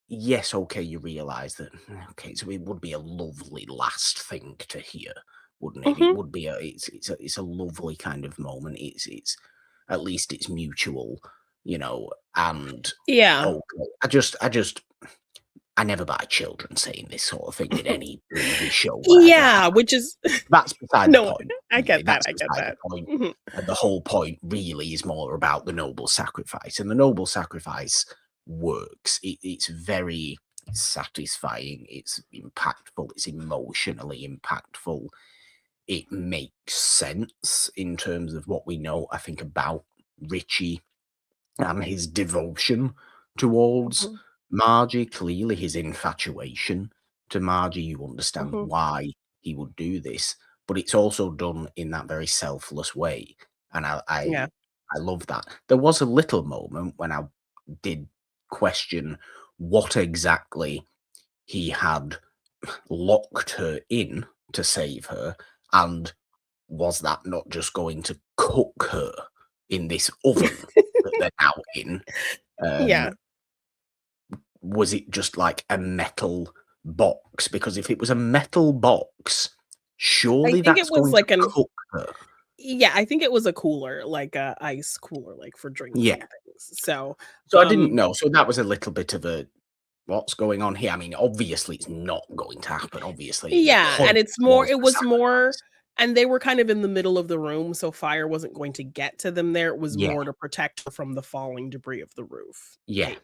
yes, okay, you realise that, okay, so it would be a lovely last thing to hear, wouldn't it? It Mhm. would be it's a lovely kind of moment. It's at least it's mutual, and Yeah. okay. I never buy children saying this sort of thing in any movie, show, whatever. Yeah, which is That's beside the no, point, I really. get that, That's I get beside the that. point. Mhm. The whole point really is more about the noble sacrifice, and the noble sacrifice works. It's very satisfying. It's impactful. It's emotionally impactful. It makes sense in terms of what we know, I think, about Richie and his devotion towards Mhm. Margie, clearly his infatuation to Margie, you understand Mhm. why he would do this, but it's also done in that very selfless way, and Yeah. I love that. There was a little moment when I did question what exactly he had locked her in to save her, and was that not just going to cook her in this oven that they're now in? Um, Yeah. was it just like a metal box? Because if it was a metal box, I surely think it that's was going to like an cook her. yeah, I think it was a cooler, like a ice cooler, like for drinks Yeah. and things. So, So I didn't um, know. So that was a little bit of a what's going on here? I mean, obviously it's not going to happen. Obviously, the yeah, and point was it the was more sacrifice. and they were kind of in the middle of the room, so fire wasn't going to get to them there. It was Yeah, more to protect her from the falling debris of the roof yeah, caving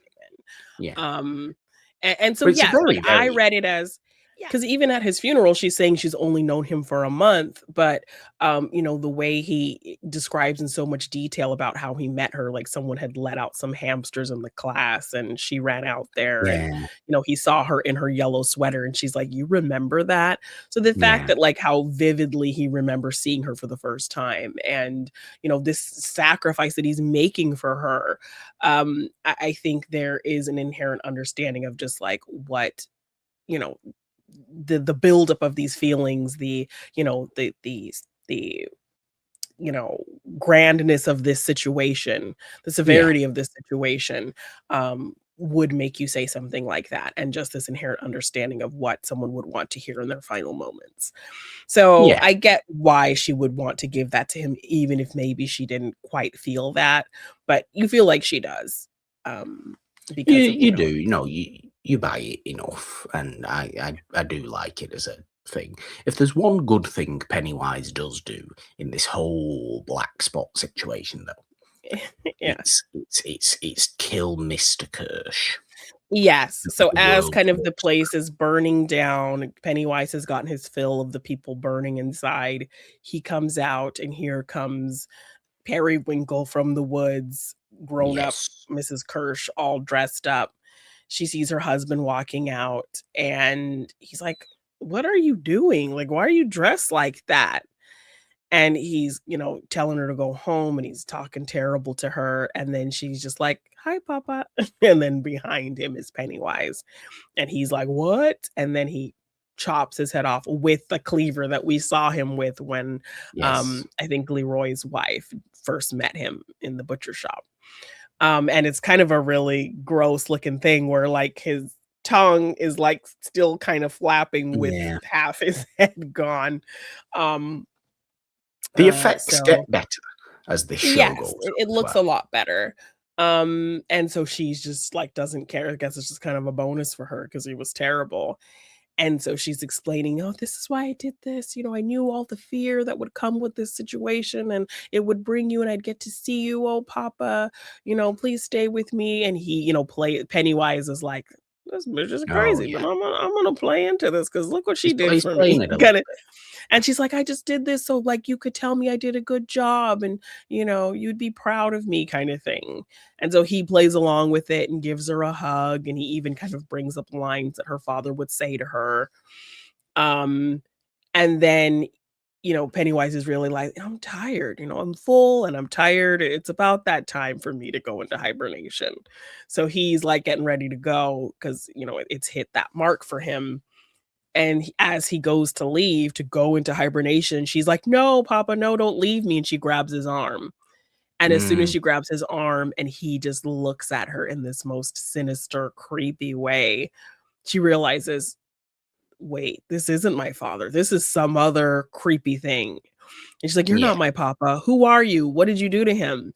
yeah. in. And so But it's a yes, like very, I very read it as because even at his funeral, she's saying she's only known him for a month, but the way he describes in so much detail about how he met her, like someone had let out some hamsters in the class and she ran out there and yeah, he saw her in her yellow sweater and she's like, "You remember that?" So the fact yeah, that like how vividly he remembers seeing her for the first time and this sacrifice that he's making for her, I think there is an inherent understanding of just like what you know the buildup of these feelings, the you know grandness of this situation, the yeah, severity of this situation, would make you say something like that, and just this inherent understanding of what someone would want to hear in their final moments. So yeah. I get why she would want to give that to him, even if maybe she didn't quite feel that, but you feel like she does, You because of you do, you buy it enough, and I do like it as a thing. If there's one good thing Pennywise does do in this whole black spot situation, though, yeah. it's kill Mr. Kirsch. Yes. The So as world kind of the talks place is burning down, Pennywise has gotten his fill of the people burning inside. He comes out, and here comes Periwinkle from the woods, grown up yes. Mrs. Kirsch, all dressed up. She sees her husband walking out, and he's like, "What are you doing? Like, why are you dressed like that?" And he's, telling her to go home, and he's talking terrible to her, and then she's just like, "Hi, papa." And then behind him is Pennywise, and he's like, "What?" And then he chops his head off with the cleaver that we saw him with when, Yes. I think Leroy's wife first met him in the butcher shop. And it's kind of a really gross looking thing where, like, his tongue is, like, still kind of flapping with Yeah. half his head gone. Um, The effects so get better as this show yes, goes it on as looks well. a lot better. And so she's just, like, doesn't care. I guess it's just kind of a bonus for her because he was terrible. And so she's explaining, "Oh, this is why I did this. I knew all the fear that would come with this situation and it would bring you and I'd get to see you. Oh, papa, please stay with me." And he, play Pennywise is like, "This bitch is Oh, crazy, but yeah. I'm gonna play into this because look what she did He's for playing me." it a little Kinda bit. and she's like, "I just did this so, like, you could tell me I did a good job and, you'd be proud of me," kinda thing. And so he plays along with it and gives her a hug, and he even kind of brings up lines that her father would say to her. Um, and then, Pennywise is really like, "I'm tired, I'm full and I'm tired. It's about that time for me to go into hibernation." So he's like getting ready to go because, it's hit that mark for him. And as he goes to leave to go into hibernation, she's like, "No, Papa, no, don't leave me." And she grabs his arm. And as soon as Mm, she grabs his arm and he just looks at her in this most sinister, creepy way, she realizes, wait, this isn't my father. This is some other creepy thing. And she's like, "You're yeah, not my papa. Who are you? What did you do to him?"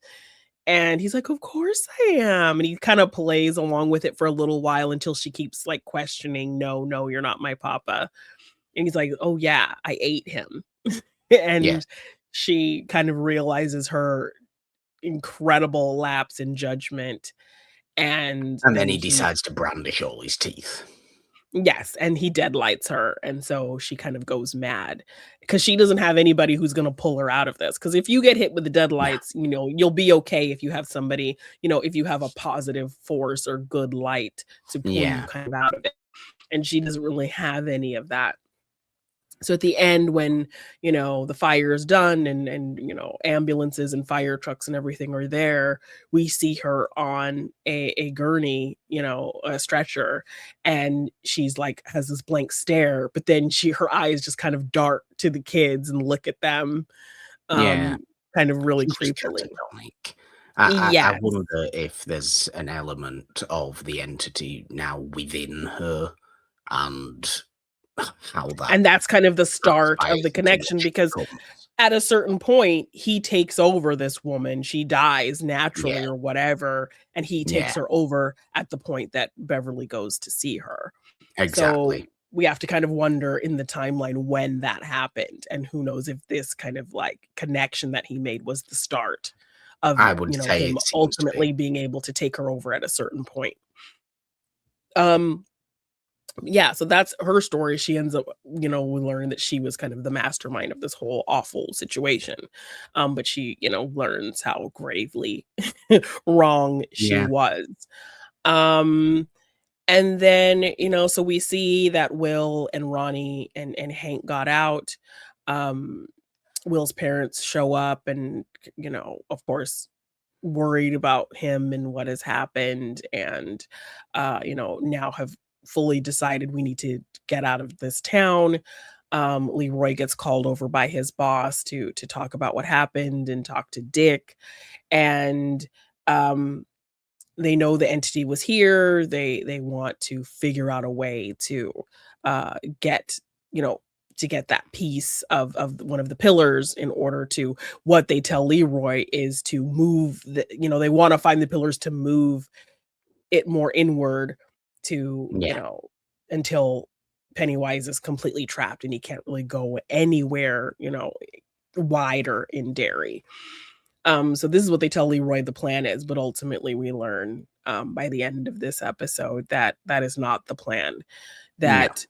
And he's like, "Of course I am." And he kind of plays along with it for a little while until she keeps like questioning, "No, no, you're not my papa." And he's like, "Oh yeah, I ate him." yeah. And she kind of realizes her incredible lapse in judgment, and And then then he he decides to brandish all his teeth. yes, and he deadlights her, and so she kind of goes mad because she doesn't have anybody who's gonna pull her out of this. Because if you get hit with the No. deadlights, you'll be okay if you have somebody, if you have a positive force or good light to pull you Yeah, kind of out of it, and she doesn't really have any of that. So at the end when, the fire is done and ambulances and fire trucks and everything are there, we see her on a gurney, a stretcher, and she's like has this blank stare, but then her eyes just kind of dart to the kids and look at them, yeah. um, kind of really She's just creepily. catatonic. I Yes. wonder if there's an element of the entity now within her and how that And that's kind of the start of the transpires into what connection she because becomes. at a certain point, he takes over this woman. She dies Yeah, naturally or whatever, and he takes yeah, her over at the point that Beverly goes to see her. So exactly. we have to kind of wonder in the timeline when that happened, and who knows if this kind of like connection that he made was the start of, I would say him it seems to be. ultimately being able to take her over at a certain point. Um, yeah, so that's her story. She ends up, we learn that she was kind of the mastermind of this whole awful situation. But she, learns how gravely wrong she Yeah, was. Um, and then, so we see that Will and Ronnie and Hank got out. Um, Will's parents show up and, of course, worried about him and what has happened and now have fully decided we need to get out of this town. Leroy gets called over by his boss to talk about what happened and talk to Dick, and um they know the entity was here. They want to figure out a way to get, you know, to get that piece of one of the pillars in order to what they tell Leroy is to move they want to find the pillars to move it more inward to, yeah. until Pennywise is completely trapped and he can't really go anywhere, wider in Derry. So this is what they tell Leroy the plan is, but ultimately we learn by the end of this episode that that is not the plan. No. That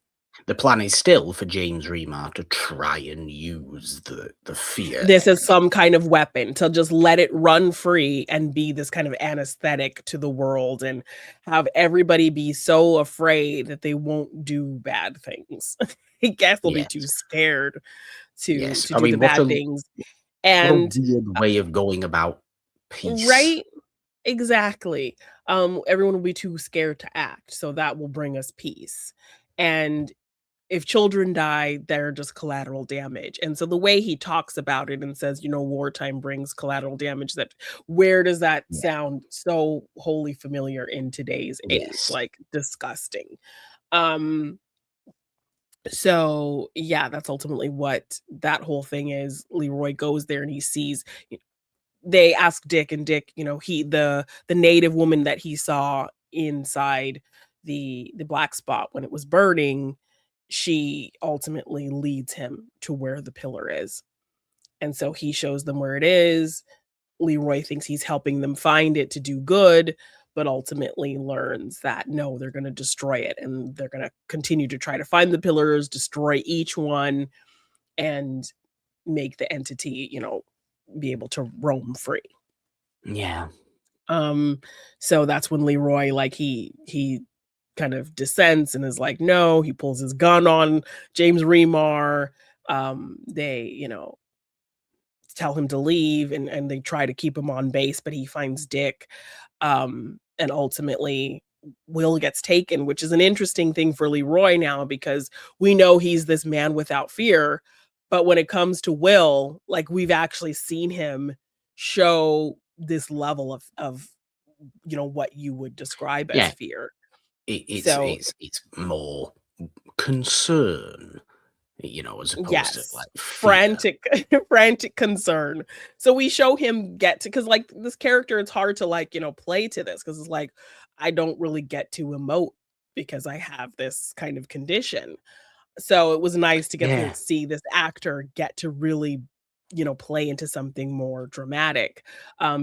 The plan is still for James Remar to try and use the fear this is element. some kind of weapon to just let it run free and be this kind of anesthetic to the world and have everybody be so afraid that they won't do bad things. I guess they'll be too Yes, scared to yes. to I do the mean, bad things. what a And weird way of going about peace. right? Exactly. Everyone will be too scared to act, so that will bring us peace. And if children die, they're just collateral damage. And so the way he talks about it and says, wartime brings collateral damage, that where does that Yeah. sound so wholly familiar in today's age? Yes. Like disgusting. Um, so yeah, that's ultimately what that whole thing is. Leroy goes there and he sees they ask Dick, and Dick, he the native woman that he saw inside the black spot when it was burning, she ultimately leads him to where the pillar is. And so he shows them where it is. Leroy thinks he's helping them find it to do good, but ultimately learns that no, they're going to destroy it and they're going to continue to try to find the pillars, destroy each one, and make the entity, be able to roam free. Yeah. Um, so that's when Leroy, like, he kind of dissents and is like, "No," he pulls his gun on James Remar. They, tell him to leave and they try to keep him on base, but he finds Dick. And ultimately Will gets taken, which is an interesting thing for Leroy now because we know he's this man without fear, but when it comes to Will, like, we've actually seen him show this level of, what you would describe as Yeah, fear. it's So, it's it's more concern, as opposed to, yes, like, fear. frantic frantic concern. So we show him get to, because like, this character, it's hard to, like, play to this because it's like, I don't really get to emote because I have this kind of condition. So it was nice to get to Yeah, see this actor get to really, play into something more dramatic,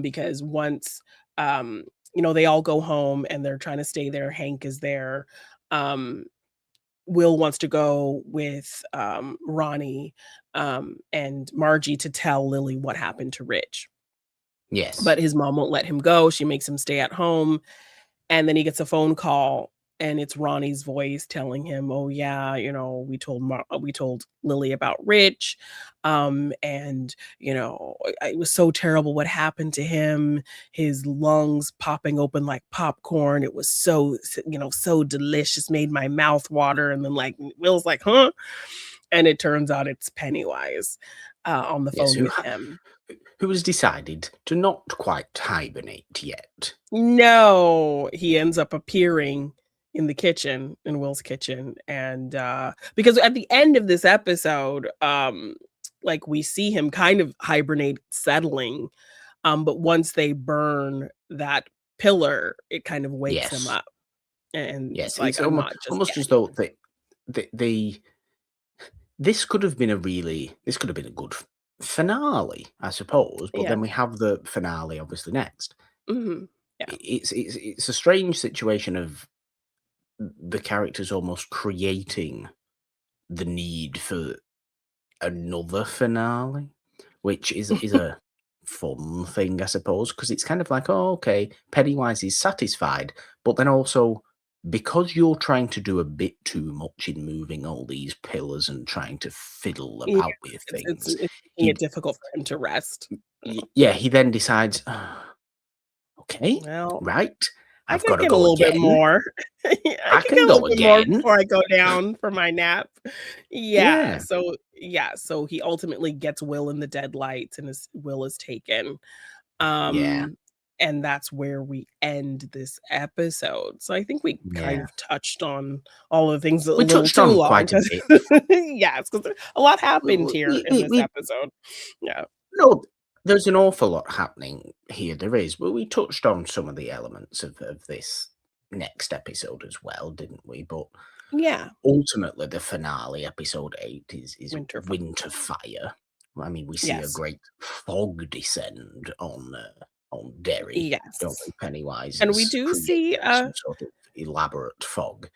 because once, um, they all go home and they're trying to stay there, Hank is there, um, Will wants to go with, Ronnie, and Margie to tell Lily what happened to Rich, yes. but his mom won't let him go, she makes him stay at home, and then he gets a phone call, and it's Ronnie's voice telling him, "Oh, yeah, we told Lily about Rich, and, it was so terrible what happened to him, his lungs popping open like popcorn, it was so delicious, made my mouth water," and then, like, Will's like, "Huh?" And it turns out it's Pennywise, on the Yes, phone with him. who has decided to not quite hibernate yet. No, he ends up appearing in the kitchen, in Will's kitchen, and, because at the end of this episode, like, we see him kind of hibernate settling, but once they burn that pillar, it kind of wakes him Yes, up, and yes, it's like, it's "I'm not just almost as getting." though they this could have been a good finale, I suppose, but Yeah, then we have the finale obviously next. mhm, yeah, It's a strange situation of the characters almost creating the need for another finale, which is a fun thing, I suppose, because it's kind of like, oh, okay, Pennywise is satisfied, but then also because you're trying to do a bit too much in moving all these pillars and trying to fiddle yeah, about with things, it's making he it difficult for him to rest. yeah, he then decides, "Ah, okay, Well, right, I I've could got to get a go little bit again. more. I I could get can a little go bit more again." before I go down for my nap. Yeah, So he ultimately gets Will in the deadlights and his Will is taken. yeah, Um, and that's where we end this episode. So I think we kind yeah. of touched on all the things a We little touched too on long quite a 'cause bit. yes, 'cause a lot happened here in this We episode. Yeah. no, there's an awful lot happening here, there is, but we touched on some of the elements of this next episode as well, didn't we? But Yeah. ultimately, the finale, episode 8, is Winterfell. Winterfire. I mean, we see a Yes. great fog descend on Derry, don't Yes. we? Pennywise And we has do see, created some sort of elaborate fog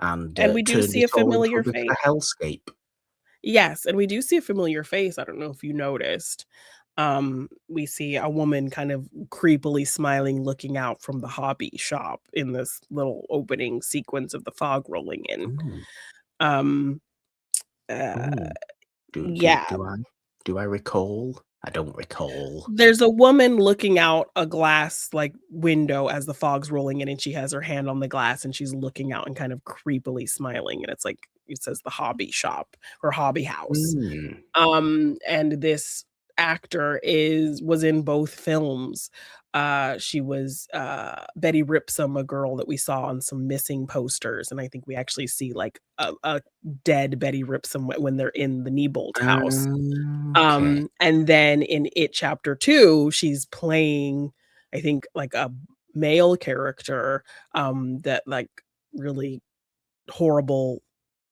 and, and we do turned see it a all into a familiar bit face. of a hellscape. Yes, and we do see a familiar face, I don't know if you noticed. We see a woman kind of creepily smiling, looking out from the hobby shop in this little opening sequence of the fog rolling in. Ooh, Um, uh, ooh. yeah, Do I recall? I don't recall. there's a woman looking out a glass, like, window as the fog's rolling in, and she has her hand on the glass, and she's looking out and kind of creepily smiling, and it's like it says the hobby shop or hobby house. Mm. And this actor was in both films. She was, Betty Ripsum, a girl that we saw on some missing posters, and I think we actually see, like, a dead Betty Ripsum when they're in the Neibolt house. Okay. And then in It Chapter 2, she's playing, I think, like, a male character, that, like, really horrible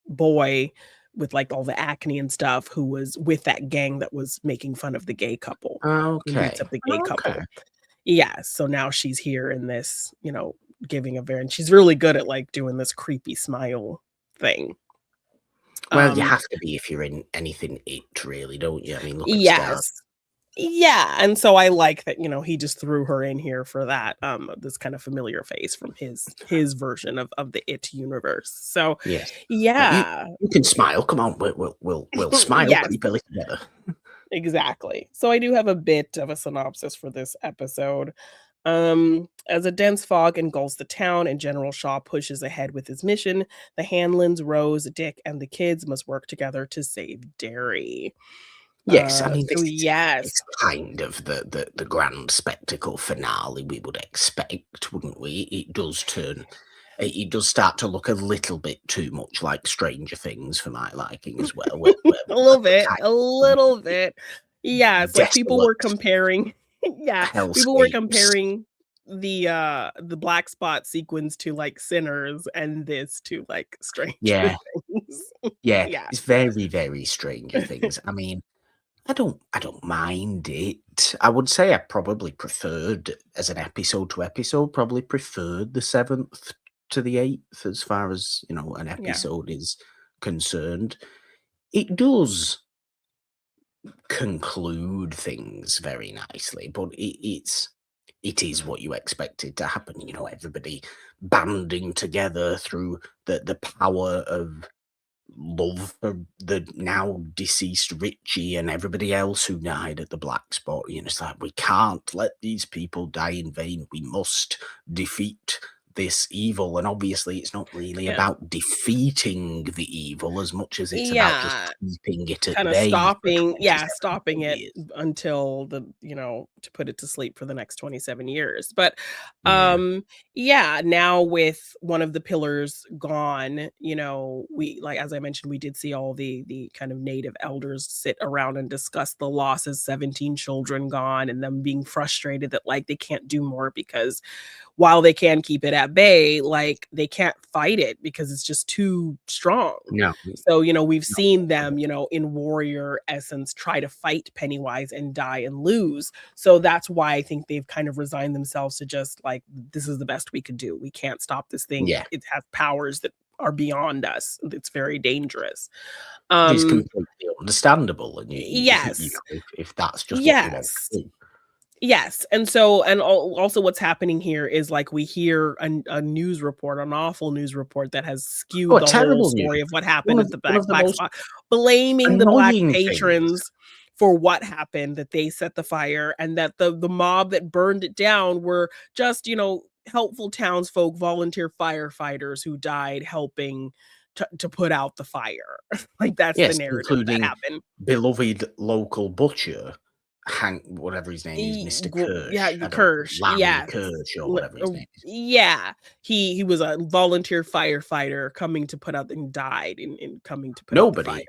boy with, like, all the acne and stuff who was with that gang that was making fun of the gay couple and beats up Okay. the gay Okay. couple. Yeah, so now she's here in this, giving a very, and she's really good at, like, doing this creepy smile thing. Well, you Um, have to be if you're in anything It, really, don't you? I mean, look at Scar. yes. Yeah, and so I like that, he just threw her in here for that, this kind of familiar face from his version of the It universe. So, Yes. You yeah. you can smile. Come on, we'll smile, put Yes. your belly together. Exactly. So I do have a bit of a synopsis for this episode. As a dense fog engulfs the town and General Shaw pushes ahead with his mission, the Hanlons, Rose, Dick, and the kids must work together to save Derry. Yes, I mean, So it's yes. kind of the grand spectacle finale we would expect, wouldn't we? It does start to look a little bit too much like Stranger Things for my liking as well, where A like little the bit, kind a of little bit. Yes, like people were desolate comparing yeah, people were hellscapes. comparing the black spot sequence to like Sinners and this to like Stranger Yeah, Things. yeah, Yeah, it's very, very Stranger Things. I mean, I don't mind it. I would say I probably preferred as an episode to episode, probably preferred the 7th to the 8th as far as, an yeah, episode is concerned. It does conclude things very nicely, but it is what you expected to happen, everybody banding together through the power of love for the now deceased Richie and everybody else who died at the black spot. It's like we can't let these people die in vain. We must defeat this evil. And obviously, it's not really yeah. about defeating the evil as much as it's about just Yeah, keeping it at kinda bay for stopping yeah, 27 stopping more it years. until to put it to sleep for the next 27 years, but, Yeah. yeah, now with one of the pillars gone, we like, as I mentioned, we did see all the kind of native elders sit around and discuss the losses, 17 children gone, and them being frustrated that, like, they can't do more because while they can keep it at bay, like, they can't fight it because it's just too strong. No, So, we've no. seen them, in warrior essence try to fight Pennywise and die and lose. So that's why I think they've kind of resigned themselves to just like, this is the best we could do. We can't stop this thing. Yeah. It has powers that are beyond us. It's very dangerous. Which is Um, completely understandable. And yes. if that's just what you want Yes. to do. Yes, and so and also what's happening here is, like, we hear a news report, an awful news report that has Oh, skewed a the whole terrible news story of report. what One happened of at the one of the Black most Spot, blaming the Black annoying things. patrons for what happened, that they set the fire, and that the mob that burned it down were just, helpful townsfolk, volunteer firefighters who died helping to put out the fire. Like, that's the Yes, narrative that including happened. beloved local butcher, Hank whatever his name is, Mr. Yeah, Kirsch. I don't know, Kirsch, Larry yes. Kirsch or whatever his name is. Yeah, he was a volunteer firefighter coming to put out and died in coming to put out the fire. Nobody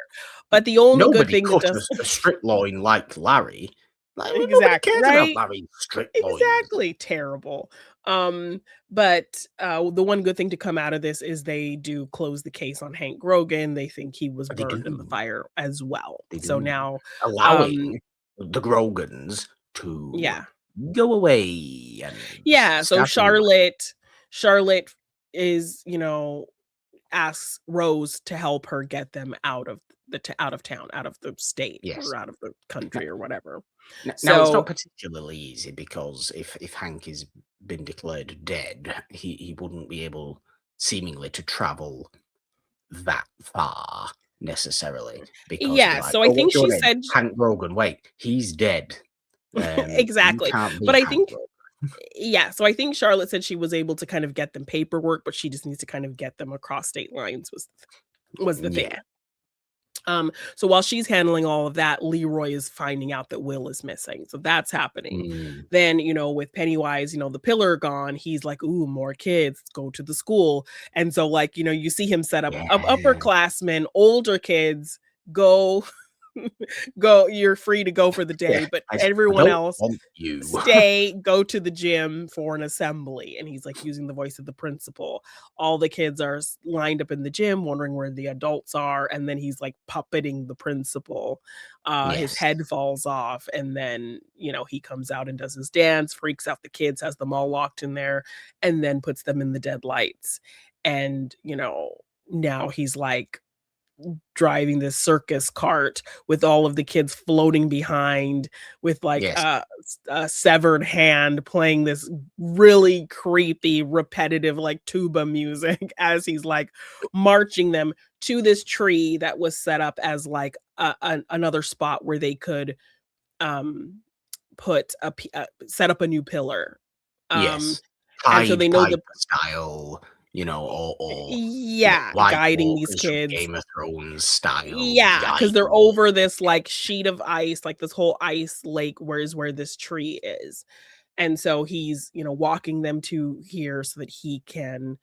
But the only good nobody thing that cut does a strip loin like Larry. Like, well, nobody exactly, cares about right? Larry's strip loins. Exactly, terrible. But, the one good thing to come out of this is they do close the case on Hank Grogan. They think he was But they burned in the do, fire as well. they So do. now, um Allowing the Grogans to yeah. go away and Yeah, so start a new life. Charlotte is, asks Rose to help her get them out of out of town, out of the state, Yes. or out of the country or whatever. Now it's not So particularly easy because if Hank has been declared dead, he wouldn't be able seemingly to travel that far necessarily because it'd be yeah, like, so I "Oh, think what's your she name? said Hank Rogan. Wait, he's dead. You exactly. can't But be I Hank think Rogan." yeah, so I think Charlotte said she was able to kind of get them paperwork, but she just needs to kind of get them across state lines was the thing. Yeah. So while she's handling all of that, Leroy is finding out that Will is missing. So that's happening. Mm, Then, with Pennywise, the pillar gone, he's like, ooh, more kids go to the school. And so, like, you see him set up yeah. upperclassmen, older kids go go, you're free to go for the Yeah. day, but I everyone don't else want you. stay, go to the gym for an assembly. And he's like using the voice of the principal. All the kids are lined up in the gym, wondering where the adults are. And then he's like puppeting the principal. His Yes. head falls off. And then, he comes out and does his dance, freaks out the kids, has them all locked in there, and then puts them in the dead lights. And, now he's like, driving this circus cart with all of the kids floating behind with like Yes. a severed hand playing this really creepy repetitive like tuba music as he's like marching them to this tree that was set up as like another spot where they could um set up a new pillar Um, Yes. and so Pied they know Piper the style, or yeah, White guiding these Walkers from kids. Game of Thrones style Yeah, because 'cause they're guiding. over this, like, sheet of ice, like, this whole ice lake where this tree is. And so he's, walking them to here so that he can,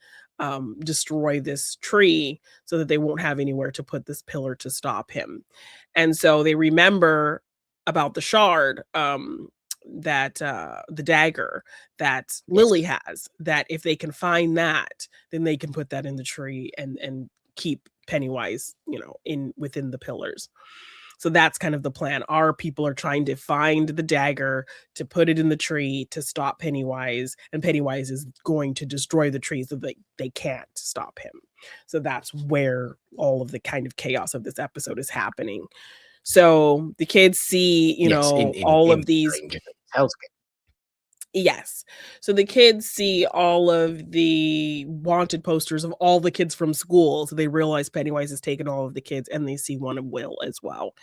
destroy this tree so that they won't have anywhere to put this pillar to stop him. And so they remember about the shard, the dagger that Lily Yes. has, that if they can find that, then they can put that in the tree and keep Pennywise, in within the pillars. So that's kind of the plan. Our people are trying to find the dagger to put it in the tree to stop Pennywise, and Pennywise is going to destroy the tree so that they can't stop him. So that's where all of the kind of chaos of this episode is happening. So the kids see, Yes, in all in of these. Stranger Things hellscape. Yes. So the kids see all of the wanted posters of all the kids from school, so they realize Pennywise has taken all of the kids, and they see one of Will as well.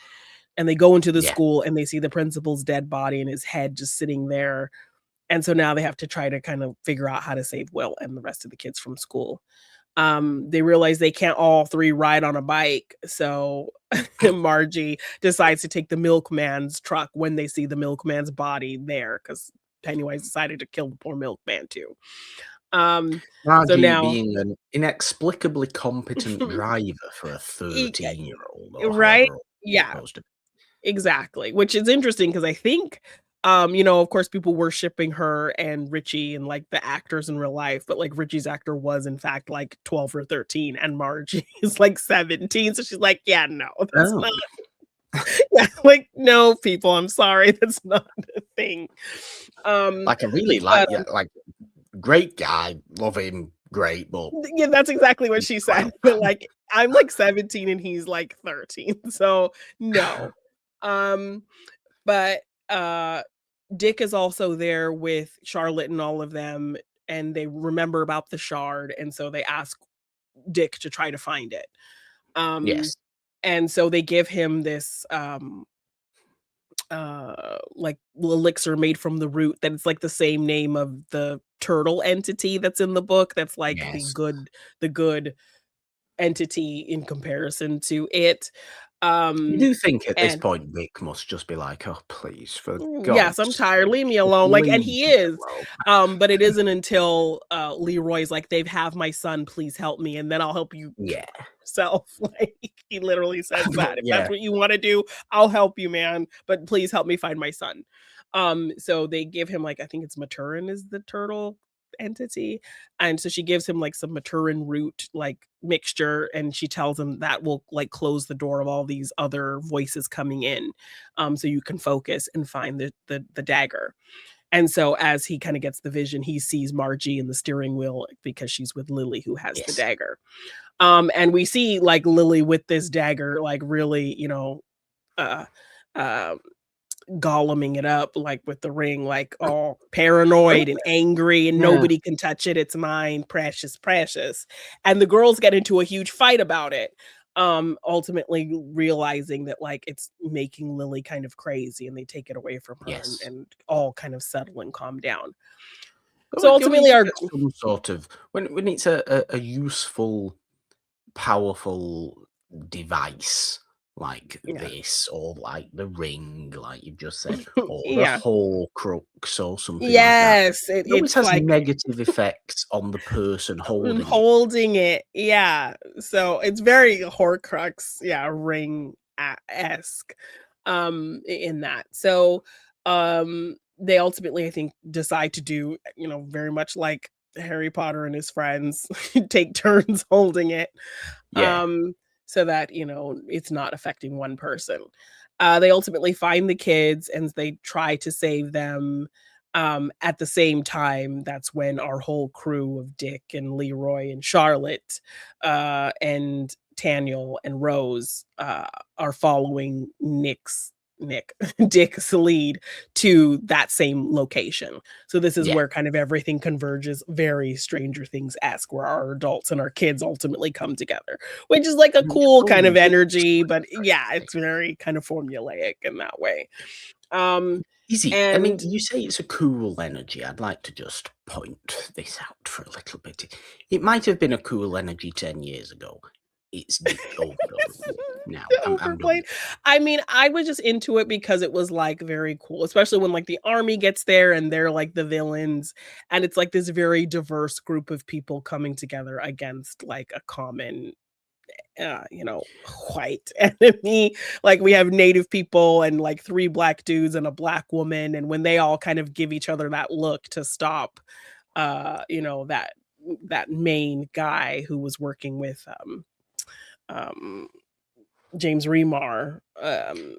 And they go into the Yeah. school, and they see the principal's dead body and his head just sitting there, and so now they have to try to kind of figure out how to save Will and the rest of the kids from school. They realize they can't all 3 ride on a bike, so Margie decides to take the milkman's truck when they see the milkman's body there, because Pennywise decided to kill the poor milkman too. So Margie now being an inexplicably competent driver for a E 13-year-old or right? however old she's Yeah. supposed to be. Exactly, which is interesting because I think, of course, people were shipping her and Richie and, like, the actors in real life, but, like, Richie's actor was, in fact, like, 12 or 13, and Margie is, like, 17, so she's like, "Yeah, no, that's Oh, not." Yeah, like, "No, people, I'm sorry, that's not a thing." Um, like, I really like, but, yeah, like, great guy, love him, great, but yeah, that's exactly what he's she said, 12. but, like, I'm, like, 17 and he's, like, 13, so no. Um But, Dick is also there with Charlotte and all of them, and they remember about the shard, and so they ask Dick to try to find it. Um, Yes, and so they give him this, like, elixir made from the root that it's, like, the same name of the turtle entity that's in the book that's, like, yes. the good entity in comparison to it. You Um, do think at this and point Rick must just be like, "Oh, please, for Yes, I'm God's tired, sake, leave me just alone, like, and leave he me is, alone." but it isn't until, Leroy's like, "They've have my son, please help me, and then I'll help you Yeah, yourself," like, he literally says but that, "If that's yeah, what you wanna do, I'll help you, man, but please help me find my son." So they give him, like, I think it's Maturin is the turtle entity, and so she gives him, like, some Maturin root, like, mixture, and she tells him that will, like, close the door of all these other voices coming in, so you can focus and find the dagger. And so as he kinda gets the vision, he sees Margie in the steering wheel because she's with Lily who has the yes, dagger. And we see, like, Lily with this dagger, like, really, uh, um golluming it up, like, with the ring, like, all paranoid and angry, and yeah, nobody can touch it, it's mine, precious, precious, and the girls get into a huge fight about it, ultimately realizing that, like, it's making Lily kind of crazy, and they take it away from her and yes. all kind of settle and calm down. But So when you ultimately our get some sort of when it's a useful, powerful device like yeah. this, or like the ring, like you've just said, or the Yeah. Horcrux or something like that, Yes, it always it's has like negative effects on the person and holding it. holding it, yeah. So it's very Horcrux, yeah, ring esque, in that. So, they ultimately, I think, decide to do, very much like Harry Potter and his friends, take turns holding it, Yeah. um, so that, it's not affecting one person. They ultimately find the kids and they try to save them. At the same time, that's when our whole crew of Dick and Leroy and Charlotte, and Taniel and Rose, are following Nick Dick's lead to that same location. So this is Yeah. where kind of everything converges, very Stranger Things-esque, where our adults and our kids ultimately come together, which is like a And cool kind oh, of really energy, but sweet, yeah, actually. it's very kind of formulaic in that way. Um, Is it? I mean, And you say it's a cool energy. I'd like to just point this out for a little bit. It might have been a cool energy 10 years ago. It's overdone now. I'm done overplayed. with it. I mean, I was just into it because it was, like, very cool, especially when, like, the army gets there and they're, like, the villains, and it's, like, this very diverse group of people coming together against, like, a common, white enemy. Like, we have native people and, like, 3 black dudes and a black woman, and when they all kind of give each other that look to stop, that main guy who was working with, um James Remar.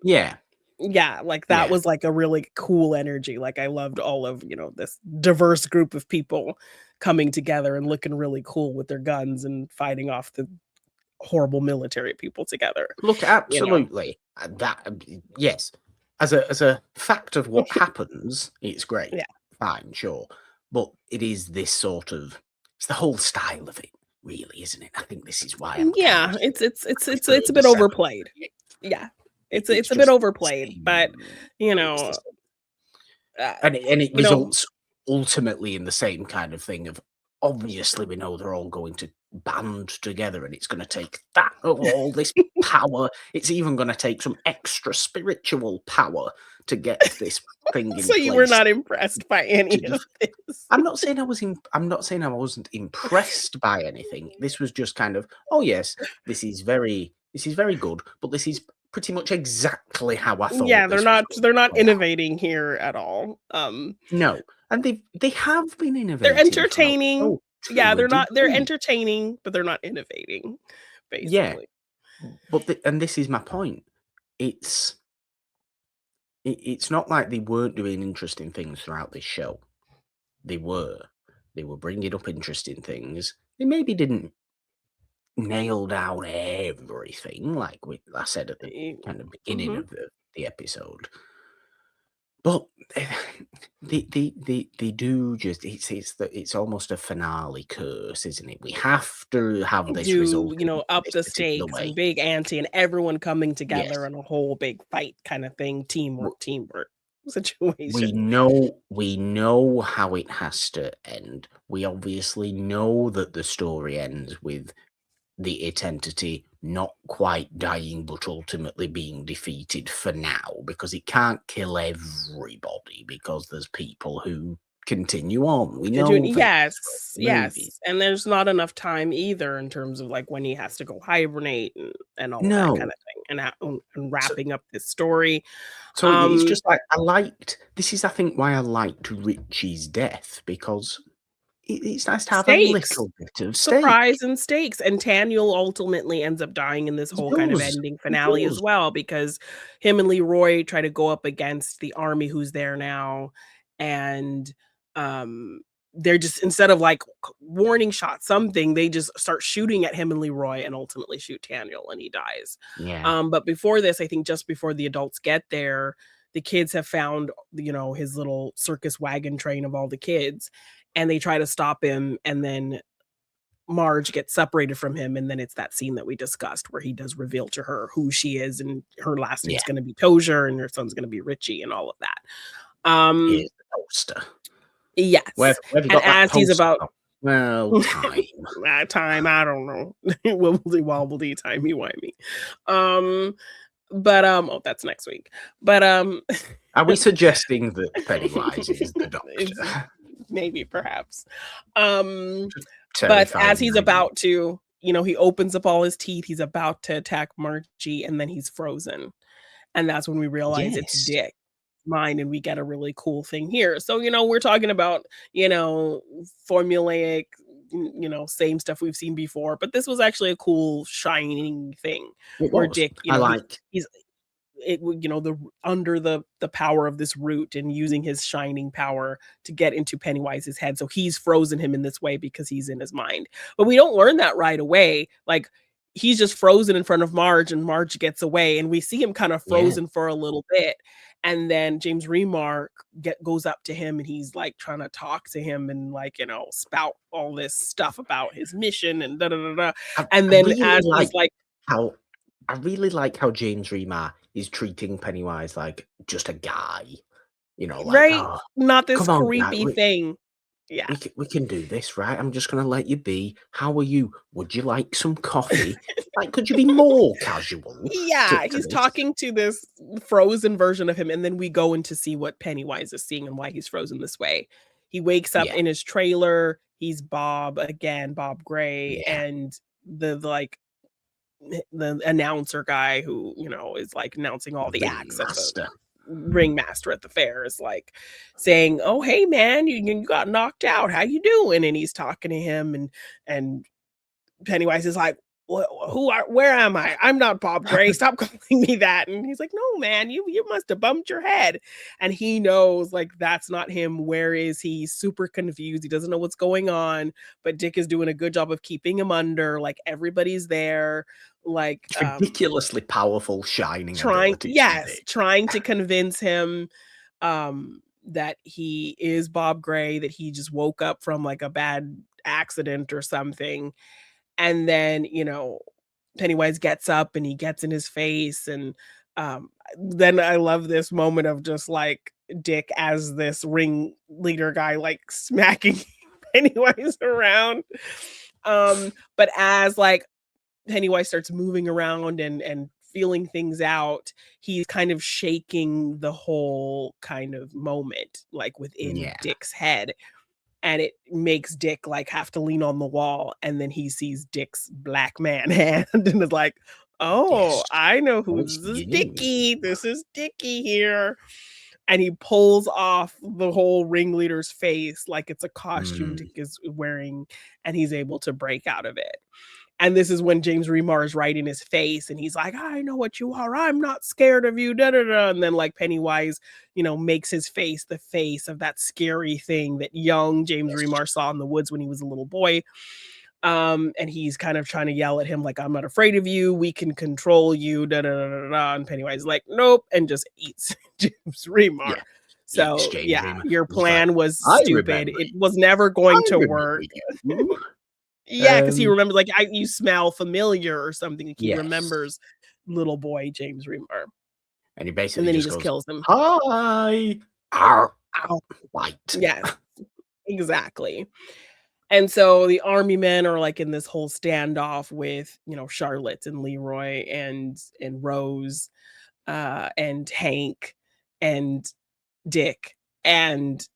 Yeah, Yeah, like that yeah. was like a really cool energy. Like I loved all of, this diverse group of people coming together and looking really cool with their guns and fighting off the horrible military people together, Look, you know. absolutely. Yes. As a fact of what happens, it's Yeah. great. Fine, sure. But it is this sort of it's the whole style of it, really, isn't it? I think this is why I'm kind of Yeah, it's a prefer the bit 7th overplayed. and the 8th. Yeah. It's It's a bit just the overplayed, but same. you It's the know, same. uh, And it you know, results ultimately in the same kind of thing of obviously we know they're all going to band together and it's going to take that of all this power. It's even going to take some extra spiritual power to get this thing in so you were place not impressed by to any of def- this. I'm not saying I wasn't impressed by anything. This was just kind of, oh yes, this is very good, but this is pretty much exactly how I Yeah, thought this was going they're to not play out. innovating here at all. No, and they have been They're innovating throughout the entertaining. show Yeah, to a they're degree. entertaining, but they're not innovating, Yeah, basically. but and this is my point. It's it's not like they weren't doing interesting things throughout this show. They were. They were bringing up interesting things. They maybe didn't nail down everything, like I said at the kind of beginning Mhm. of the episode. But they do just it's almost a finale curse, isn't it? We have to have this Do, result in up this the particular stakes way. and big ante and everyone coming together Yes. in a whole big fight kinda thing, teamwork We situation. know we know how it has to end. We obviously know that the story ends with the it entity not quite dying, but ultimately being defeated for now, because it can't kill everybody because there's people who continue on. We know this from Yes, the movies. yes, and there's not enough time either in terms of, like, when he has to go hibernate and all of that No. kinda thing, and So wrapping up this story. it's Um just like I liked this is I think why I liked Richie's death because it's nice to have a Stakes. little bit of Surprise stake. and stakes, and Taniel ultimately ends up dying in this He whole kind of does, ending he finale as does. well, because him and Leroy try to go up against the army who's there now, and, um, they're just instead of, like, warning shot, something, they just start shooting at him and Leroy and ultimately shoot Taniel, and he dies. Yeah, But before this, I think just before the adults get there, the kids have found, his little circus wagon train of all the kids, and they try to stop him, and then Marge gets separated from him, and then it's that scene that we discussed where he does reveal to her who she is, and her last yeah. name's gonna be Tozier, and her son's gonna be Richie, and all of that. Um, Here's the poster. Where yes, where have you and got that as he's poster about from? Well, time. that time, I don't know, wibbledy wobbledy timey wimey. Um, oh, that's next week. But Are we suggesting that Pennywise is the it's Doctor? maybe perhaps. Um But as Terrifying he's idea. about to, he opens up all his teeth, he's about to attack Margie, and then he's frozen. And that's when we realize it's Yes. Dick mine, and we get a really cool thing here. So, we're talking about, formulaic, same stuff we've seen before, but this was actually a cool shining thing It where was. Dick, I like he's it would the under the power of this root and using his shining power to get into Pennywise's head, so he's frozen him in this way because he's in his mind. But we don't learn that right away, like, he's just frozen in front of Marge, and Marge gets away, and we see him kinda yeah, frozen for a little bit, and then James Remar goes up to him, and he's, like, trying to talk to him and, like, spout all this stuff about his mission and da da da da, and I then really as he's, like like how I really like how James Remar is treating Pennywise like just a guy. Like, Right? "Oh, Not this come on, guy, creepy thing. Yeah. we can do this, right? I'm just gonna let you be. How are you? Would you like some coffee?" Like, could you be more casual Yeah, to he's this? talking to this frozen version of him, and then we go in to see what Pennywise is seeing and why he's frozen this way. He wakes up Yeah, in his trailer, he's Bob again, Bob Gray, yeah, and like, the announcer guy who, is, like, announcing all the acts at the ringmaster. ringmaster at the fair is, like, saying, "Oh, hey, man, you got knocked out. How you doing?" And he's talking to him, and Pennywise is like, where am I? I'm not Bob Gray. Stop calling me that." And he's like, "No, man, you must have bumped your head." And he knows, like, that's not him. Where is he? He's super confused. He doesn't know what's going on. But Dick is doing a good job of keeping him under. Like, everybody's there. Like, It's ridiculously powerful shining abilities from Dick. trying to convince him that he is Bob Gray, that he just woke up from, like, a bad accident or something. And then, Pennywise gets up and he gets in his face, and then I love this moment of just, like, Dick as this ringleader guy, like, smacking Pennywise around. But as, like, Pennywise starts moving around and feeling things out, he's kind of shaking the whole kind of moment, like, within Yeah. Dick's head. And it makes Dick, like, have to lean on the wall, and then he sees Dick's black man hand and is like, Yes. "Oh, I know Oh, who it's this is. you. Dicky. This is Dicky here." And he pulls off the whole ringleader's face like it's a costume Mm. Dick is wearing, and he's able to break out of it. And this is when James Remar is right in his face, and he's like, "I know what you are. I'm not scared of you." Da da da. And then, like, Pennywise, makes his face the face of that scary thing that young James Yes. Remar saw in the woods when he was a little boy. And he's kind of trying to yell at him, like, "I'm not afraid of you. We can control you." Da da da da da. And Pennywise is like, "Nope," and just eats James Remar. Yeah. Eats So James yeah, Remar. your He's like, plan was "I stupid. remember It you. was never I going to remember work. you." Yeah, because he Um, remembers, like, you smell familiar or something, like, he yes. remembers little boy James Remar, And he and basically then he just just goes, kills him. "Hi." Arr, Ow. white. Yes, exactly. And so the army men are, like, in this whole standoff with, Charlotte and Leroy and Rose, and Hank and Dick, and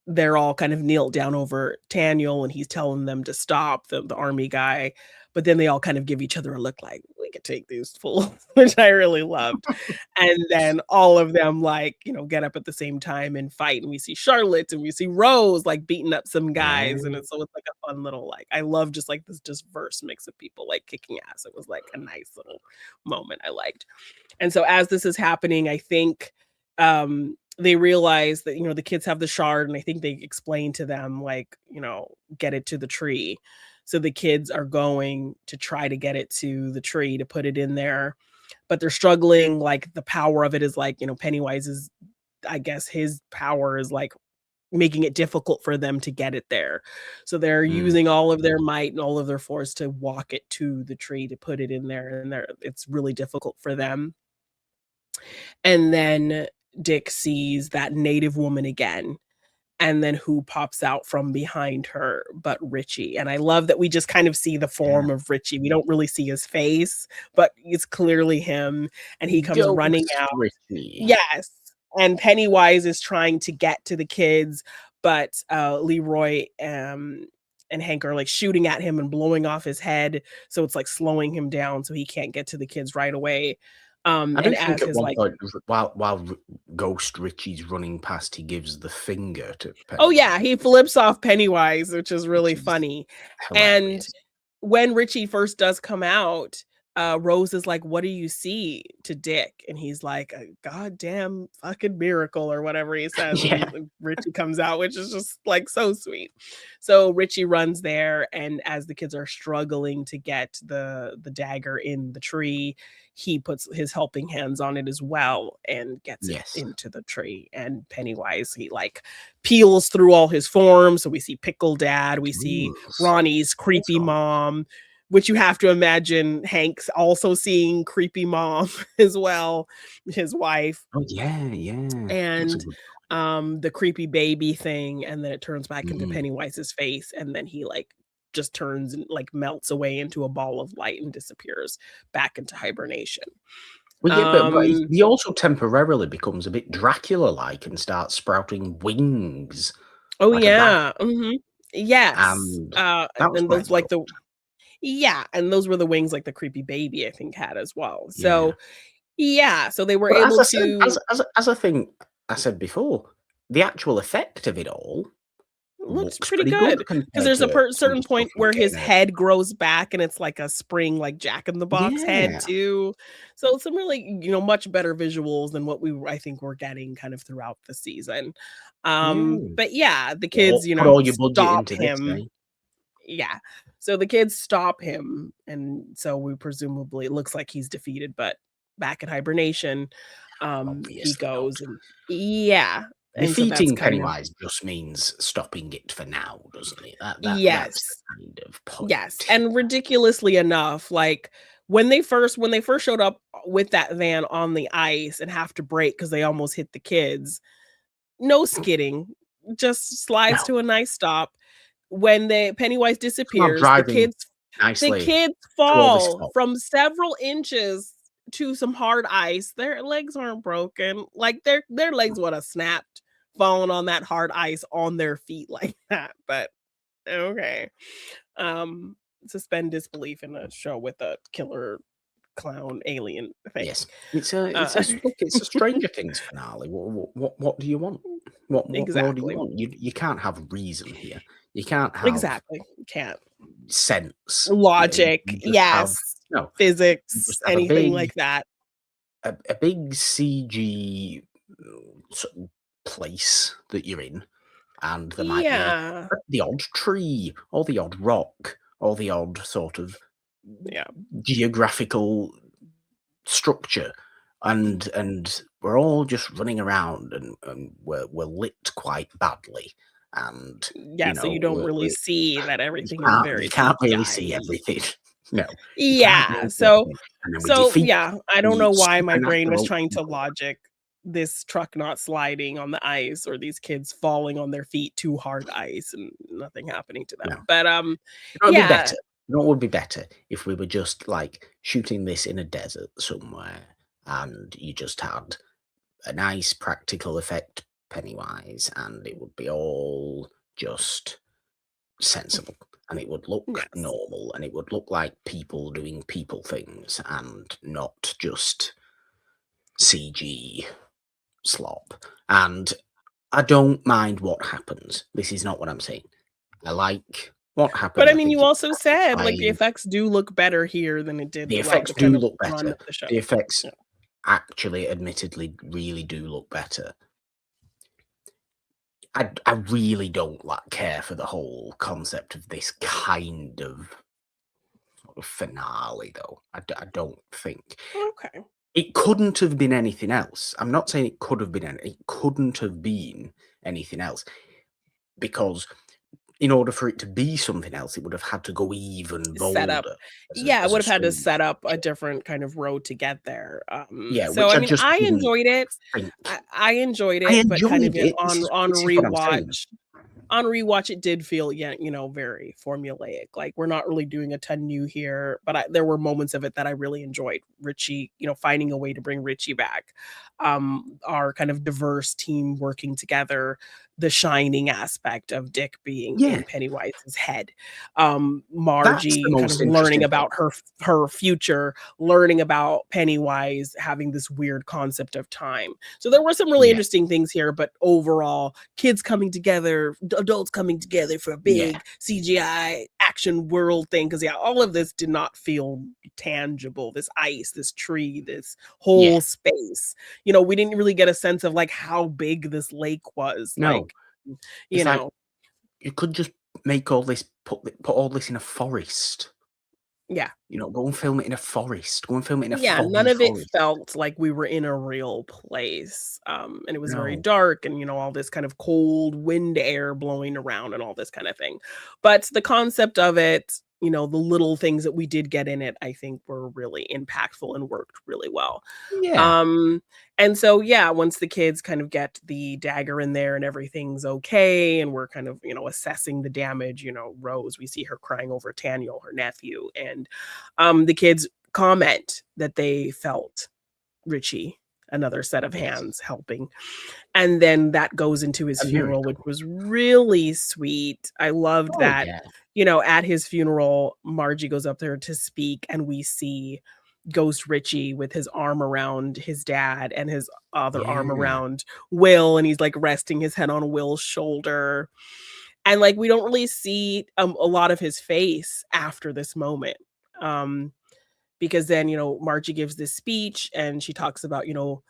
they're all kind of kneeled down over Daniel, and he's telling them to stop, the army guy, but then they all kind of give each other a look like, "We could take these fools," which I really loved. And then all of them, like, get up at the same time and fight, and we see Charlotte and we see Rose, like, beating up some guys, and Yeah. it's like a fun little, like, I love just, like, this diverse mix of people, like, kicking ass. It was, like, a nice little moment I liked. And so as this is happening, I think, they realize that, the kids have the shard, and I think they explain to them, like, get it to the tree. So the kids are going to try to get it to the tree to put it in there, but they're struggling, like, the power of it is, like, Pennywise is, I guess his power is, like, making it difficult for them to get it there. So they're Mm. using all of their might and all of their force to walk it to the tree to put it in there, and it's really difficult for them. And then Dick sees that native woman again, and then who pops out from behind her but Richie. And I love that we just kind of see the Yeah. form of Richie. We don't really see his face, but it's clearly him, and he comes running Ghost out. Ricky. Yes, and Pennywise is trying to get to the kids, but, Leroy, and Hank are, like, shooting at him and blowing off his head, so it's, like, slowing him down so he can't get to the kids right away. I And do think as at his, one like, point, while Ghost Richie's running past, he gives the finger to oh, yeah, Pennywise, he flips off Pennywise, which is which really is funny. And hilarious. when Richie first does come out, Rose is like, "What do you see?" to Dick, and he's like, "A goddamn fucking miracle," or whatever he says, Yeah. and Richie comes out, which is just, like, so sweet. So Richie runs there, and as the kids are struggling to get the dagger in the tree, he puts his helping hands on it as well and gets it Yes. into the tree. And Pennywise, he, like, peels through all his forms, so we see Pickle Dad, we see Ooh, Ronnie's creepy awesome. mom, which you have to imagine Hank's also seeing creepy mom as well, his wife. Oh, yeah, yeah. That's a And good the creepy baby thing, and then it turns back into Mhm. Pennywise's face, and then he, like, just turns and, like, melts away into a ball of light and disappears back into hibernation. Well, yeah, but Um he also temporarily becomes a bit Dracula-like and starts sprouting wings Oh, like a bat, yeah, mhm. Yes, and that was and quite those, like, abrupt. the yeah, and those were the wings, like, the creepy baby, I think, had as well. Yeah. So, yeah, so they were But as able I said, to as I think I said before, the actual effect of it all looks looks pretty pretty good good, 'cause compared there's a to some of the certain stuff point we're where his getting at. head grows back, and it's like a spring, like, Jack in the Box head Yeah, too. So, some really, much better visuals than what I think we're getting kind of throughout the season. yeah. But yeah, the Well, kids, put all your budget stop into this, him. eh? Yeah. So the kids stop him, and so we presumably it looks like he's defeated, but back in hibernation, he Obviously not. goes and yeah, and so that's Defeating kind of Pennywise just means stopping it for now, doesn't it? That's the yes. kind of Yes, point. and ridiculously enough, like, when they first showed up with that van on the ice and have to brake because they almost hit the kids, no skidding, just slides No, to a nice stop. When Pennywise it's not disappears, driving the nicely kids through all this fall fog. from several inches to some hard ice. Their legs aren't broken, like, their legs would have snapped falling on that hard ice on their feet like that, but okay. Um, Suspend disbelief in a show with a killer clown alien thing. Yes, it's a Uh, look. It's a Stranger Things finale. What do you want? What more do you exactly. want? You can't have reason here. You can't have Exactly. Can't. sense. Logic, You just have yes. no. You Physics, just have anything like that. a big CG sort of place that you're in, and there might be Yeah. the odd tree or the odd rock or the odd sort of Yeah. geographical structure, and we're all just running around, and we're lit quite badly, and Yeah, so you don't really see that everything is you very can't really see CGI-y. everything. No, you can't Yeah, really see everything, and then we defeat yeah, I don't the know why my brain was supernatural trying to evil. logic this truck not sliding on the ice or these kids falling on their feet to hard ice and nothing happening to No. them. But, You know, it'd be yeah, better. You know what would be better? If we were just, like, shooting this in a desert somewhere, and you just had a nice practical effect Pennywise, and it would be all just sensible, and it would look yes. normal, and it would look like people doing people things, and not just CG slop. And I don't mind what happens. This is not what I'm saying. I like what But, happens. I I mean, think you it's also said, like, the satisfying. effects do look better here than it did The throughout effects the kind do of look run better. of the show. The effects Yeah. actually, admittedly, really do look better. I really don't like care for the whole concept of this kind of sort of finale, though. I don't think Okay. it couldn't have been anything else. I'm not saying it could have been. It couldn't have been anything else because in order for it to be something else, it would have had to go even Set up. bolder Yeah, I as would a have had to story set up a structure. different kind of road to get there. Yeah, So, which I I mean, just I didn't enjoyed it. think. I enjoyed I it, but kind of enjoyed it. on This is what I'm saying. rewatch it did feel, yeah, very formulaic. Like, we're not really doing a ton new here, but there were moments of it that I really enjoyed. Richie, finding a way to bring Richie back. Our kind of diverse team working together, the shining aspect of Dick being Yeah, in Pennywise's head. that's the Margie kind of most learning interesting bit. about her future, learning about Pennywise having this weird concept of time. So there were some really Yeah, interesting things here, but overall, kids coming together, adults coming together for a yeah, big CGI action world thing. Because yeah, all of this did not feel tangible. This ice, this tree, this yeah. whole space. We didn't really get a sense of like how big this lake was. No, You it's like know, you could just make all this put all this in a forest. yeah. Go and film it in a forest. Go and film it in a Yeah, none foggy of it forest. felt like we were in a real place, and it was very No. dark and, all this kind of cold wind air blowing around and all this kind of thing. But the concept of it, you know, the little things that we did get in it, I think were really impactful and worked really well. Yeah. Um, and so, yeah, once the kids kind of get the dagger in there and everything's okay, and we're kind of, you know, assessing the damage, you know, Rose, we see her crying over Taniel, her nephew, and the kids comment that they felt Richie, another set of Yes. hands helping. And then that goes into his A funeral, which miracle. was really sweet. I loved Oh, that, yeah. you know, at his funeral, Margie goes up there to speak, and we see Ghost Richie with his arm around his dad and his other arm Yeah. around Will, and he's, like, resting his head on Will's shoulder. And, like, we don't really see, a lot of his face after this moment, um, because then, you know, Margie gives this speech, and she talks about, you know,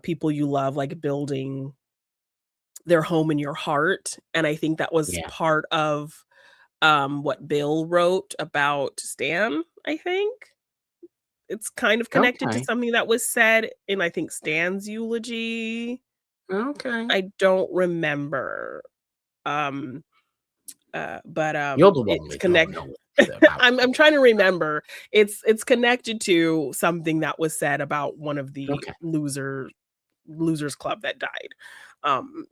people you love, like, building their home in your heart, and I think that was Yeah. part of, what Bill wrote about Stan, I think. It's kind of connected to Okay. something that was said in, I think, Stan's eulogy. Okay. I don't remember, um, but, You're the one it's with no connect knowledge about I'm things. trying to remember. It's connected to something that was said about one of the Okay. losers club that died.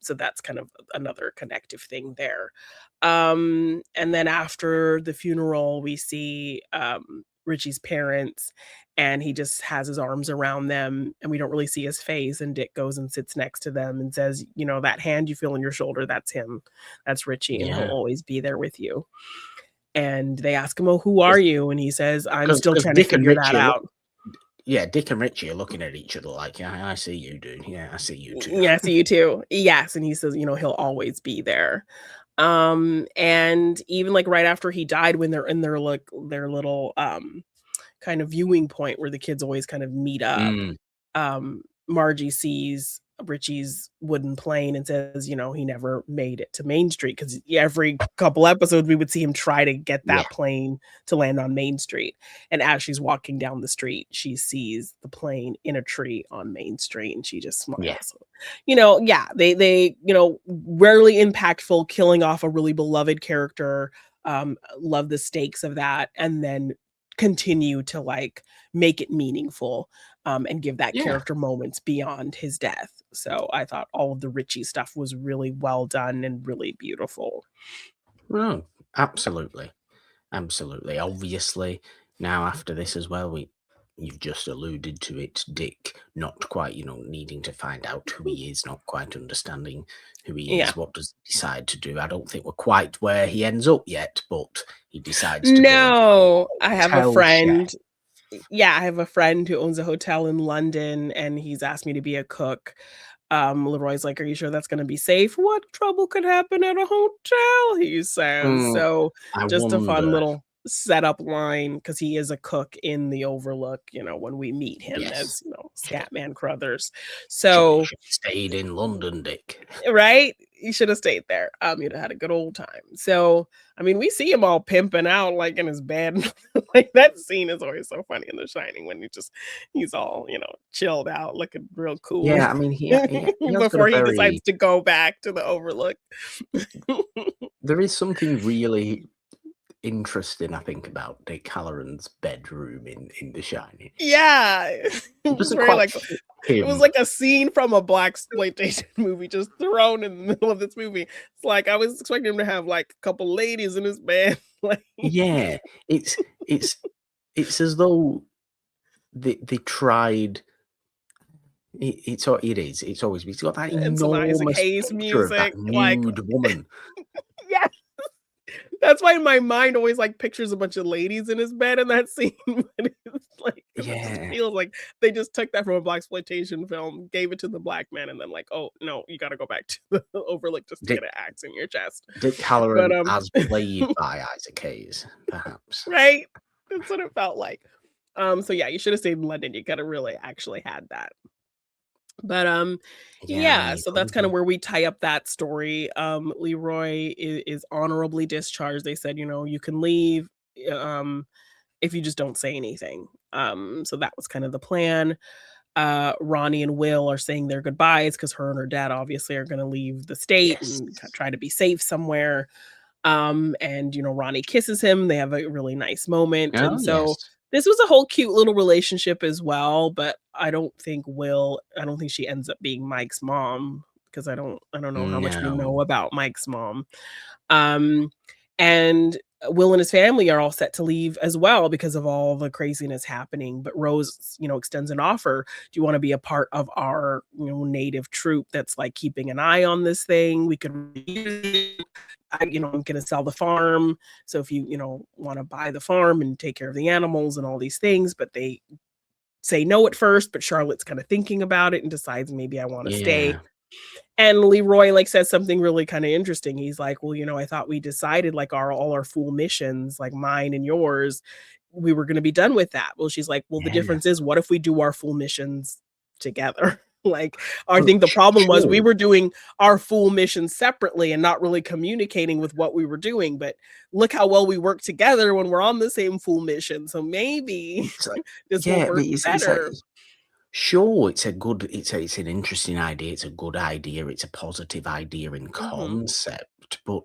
So that's kind of another connective thing there. And then after the funeral, we see Richie's parents, and he just has his arms around them, and we don't really see his face. And Dick goes and sits next to them and says, "You know, that hand you feel on your shoulder, that's him. That's Richie, and he'll Yeah. always be there with you." And they ask him, "Oh, who are you?" And he says, "I'm still Because trying to Dick and figure that Richie are out." Dick and Richie are looking at each other like, "Yeah, I see you, dude. Yeah, I see you too." Yeah, I see you too. Yes, and he says, you know, he'll always be there. And even, like, right after he died, when they're in their, like, their little, kind of viewing point where the kids always kind of meet up, Mm. Margie sees Richie's wooden plane and says, you know, he never made it to Main Street, because every couple episodes we would see him try to get Yeah. that plane to land on Main Street. And as she's walking down the street, she sees the plane in a tree on Main Street, and she just Yeah. smiles. You know, yeah, they, you know, rarely impactful, killing off a really beloved character. Love the stakes of that, and then continue to, like, make it meaningful, and give that Yeah. character moments beyond his death. So I thought all of the Richie stuff was really well done and really beautiful. No, absolutely. Absolutely. Obviously, now after this as well, you've just alluded to it, Dick not quite, needing to find out who he is, not quite understanding who he Yeah. is. What does he decide to do? I don't think we're quite where he ends up yet, but he decides to go and become No, a I have a hotel chef. friend. Yeah, I have a friend who owns a hotel in London, and he's asked me to be a cook. Leroy's like, "Are you sure that's gonna be safe?" "What trouble could happen at a hotel?" he says. Hmm, So, I just a fun wonder. little setup line, because he is a cook in the Overlook, you know, when we meet him Yes. as, you know, Should have, Scatman Crothers. should have, So, should have stayed in London, Dick. right? You should have stayed there. You'd have had a good old time. So, I mean, we see him all pimping out, like, in his bed. Like, that scene is always so funny in The Shining, when he's all, you know, chilled out, looking real cool Yeah, I mean, he has got a before he decides very. to go back to the Overlook. There is something really interesting, I think, about Dick Halloran's bedroom in The Shining. Yeah. It Just doesn't very, quite like, fit it was him. like a scene from a blaxploitation movie just thrown in the middle of this movie. It's like I was expecting him to have, like, a couple ladies in his bed, like. Yeah, it's it's it's as though they tried. It is. It's always he's got that And some Isaac enormous Hayes picture of that music, like, nude woman. yeah, that's why my mind always, like, pictures a bunch of ladies in his bed in that scene, but it's like, 'cause it just Yeah, feels like they just took that from a blaxploitation film, gave it to the black man, and then, like, "Oh, no, you gotta go back to the Overlook just to get Dick an axe in your chest." Dick But, Halloran as played by Isaac Hayes, perhaps. right? That's what it felt like. So yeah, you should have stayed in London, you coulda really actually had that. But, Yeah, yeah, you so that's kinda probably. where we tie up that story. Leroy is honorably discharged. They said, you know, "You can leave, um, if you just don't say anything." So that was kind of the plan. Ronnie and Will are saying their goodbyes, because her and her dad obviously are gonna leave the state and Yes. try to be safe somewhere. And Ronnie kisses him. They have a really nice moment. Oh, And so yes. this was a whole cute little relationship as well, but I don't think she ends up being Mike's mom because I don't know how much we No. know about Mike's mom. Um, and Will and his family are all set to leave as well because of all the craziness happening. But Rose, extends an offer. Do you want to be a part of our, native troop that's like keeping an eye on this thing? We could use you. I'm going to sell the farm. So if you, want to buy the farm and take care of the animals and all these things, but they say no at first, but Charlotte's kind of thinking about it and decides maybe I want to stay. Yeah. And Leroy says something really kind of interesting. He's like, well, I thought we decided like all our fool missions, like mine and yours, we were going to be done with that. Well, she's like, well, the Yeah. difference is what if we do our fool missions together? Like, I Well, think the problem was we sure. were doing our full missions separately and not really communicating with what we were doing. But look how well we work together when we're on the same full mission. So maybe It's like, this will yeah, but work it's like, better. sure, it's an interesting idea. It's a good idea. It's a positive idea in Hmm. concept, but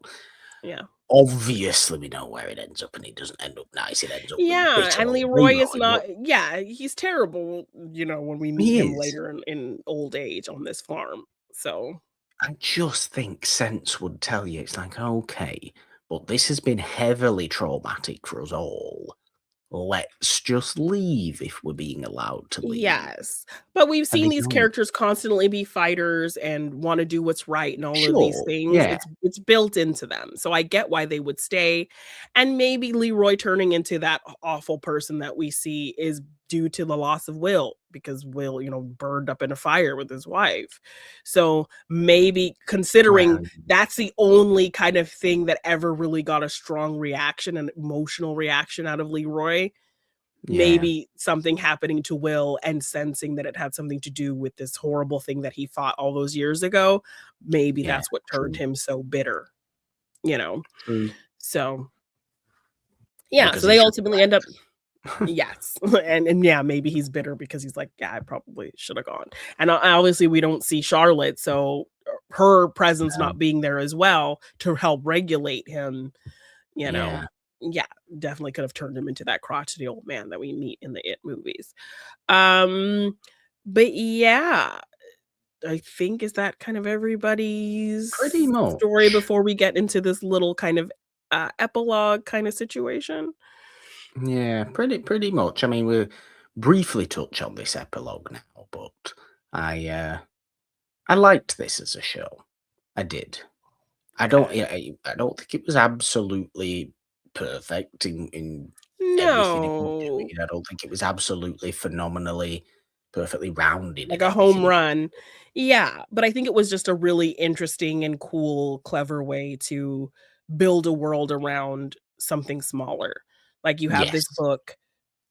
Yeah. obviously we know where it ends up, and it doesn't end up nice. It ends up with Yeah, bitter and old Leroy is Leroy. But not he's terrible, when we meet he him is. later in old age on this farm. So, I just think sense would tell you it's like, okay, but this has been heavily traumatic for us all. Let's just leave if we're being allowed to leave. yes. But we've And seen they these don't. characters constantly be fighters and wanna do what's right and all of these Sure, things. yeah, It's built into them. So I get why they would stay. And maybe Leroy turning into that awful person that we see is due to the loss of Will because Will, burned up in a fire with his wife. So maybe considering well, that's the only kind of thing that ever really got a strong reaction, an emotional reaction out of Leroy, yeah, maybe something happening to Will and sensing that it had something to do with this horrible thing that he fought all those years ago, maybe yeah, that's what turned true, him so bitter, you know? true, So, yeah, because so he they should have ultimately end up left. yes, and yeah, maybe he's bitter because he's like, "Yeah, I probably should have gone." And obviously we don't see Charlotte, so her presence No, not being there as well to help regulate him, you know, yeah, yeah, definitely could have turned him into that crotchety old man that we meet in the It movies. Um, but yeah, I think is that kind of pretty everybody's story much. before we get into this little kind of epilogue kind of situation? Yeah, pretty much. I mean, we briefly touch on this epilogue now, but I liked this as a show. I did. I don't Okay. yeah, I don't think it was absolutely perfect in everything it was No, doing. I don't think it was absolutely phenomenally perfectly rounded like in a home everything it was run. Yeah, but I think it was just a really interesting and cool, clever way to build a world around something smaller. Like you have this Yes. book,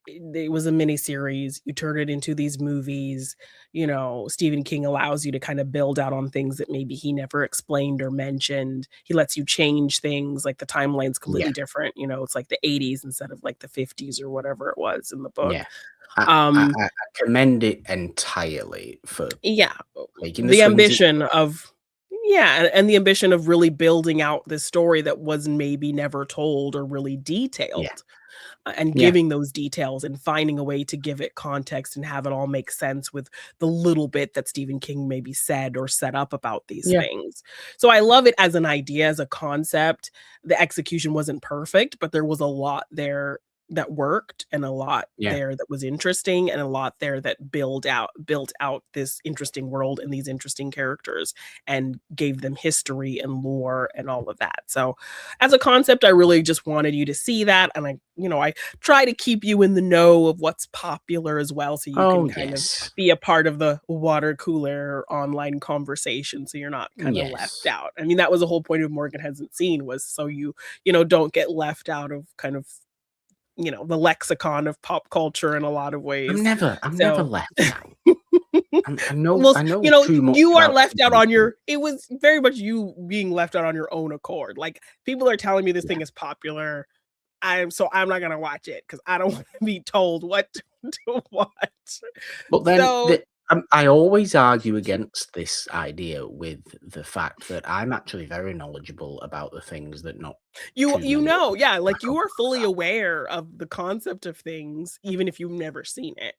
it was a miniseries, you turn it into these movies, Stephen King allows you to kind of build out on things that maybe he never explained or mentioned. He lets you change things, like the timeline's Yeah, completely different, it's like the '80s instead of like the '50s or whatever it was in the book. yeah. I commend it entirely for Yeah, taking the the swings it ambition took. of yeah, and the ambition of really building out this story that was maybe never told or really Yeah, detailed. And yeah, giving those details and finding a way to give it context and have it all make sense with the little bit that Stephen King maybe said or set up about these yeah, things. So I love it as an idea, as a concept. The execution wasn't perfect, but there was a lot there that worked and a lot yeah, there that was interesting and a lot there that built out this interesting world and these interesting characters and gave them history and lore and all of that. So as a concept, I really just wanted you to see that, and I try to keep you in the know of what's popular as well, so you oh, can kind of yes, be a part of the water cooler online conversation, so you're not kinda left yes. out. I mean, that was the whole point of Morgan Hasn't Seen was so don't get left out of kind of, the lexicon of pop culture in a lot of ways. I'm never So left out. well, I know too much you are about left out Stephen on King. your it was very much you being left out on your own accord. Like, people are telling me this Yeah, thing is popular. I'm not gonna watch it because I don't wanna be told what to watch. but then So I always argue against this idea with the fact that I'm actually very knowledgeable about the things that not You too you many know, other yeah, people I like, you come are across fully are. aware of the concept of things, even if you've never seen it.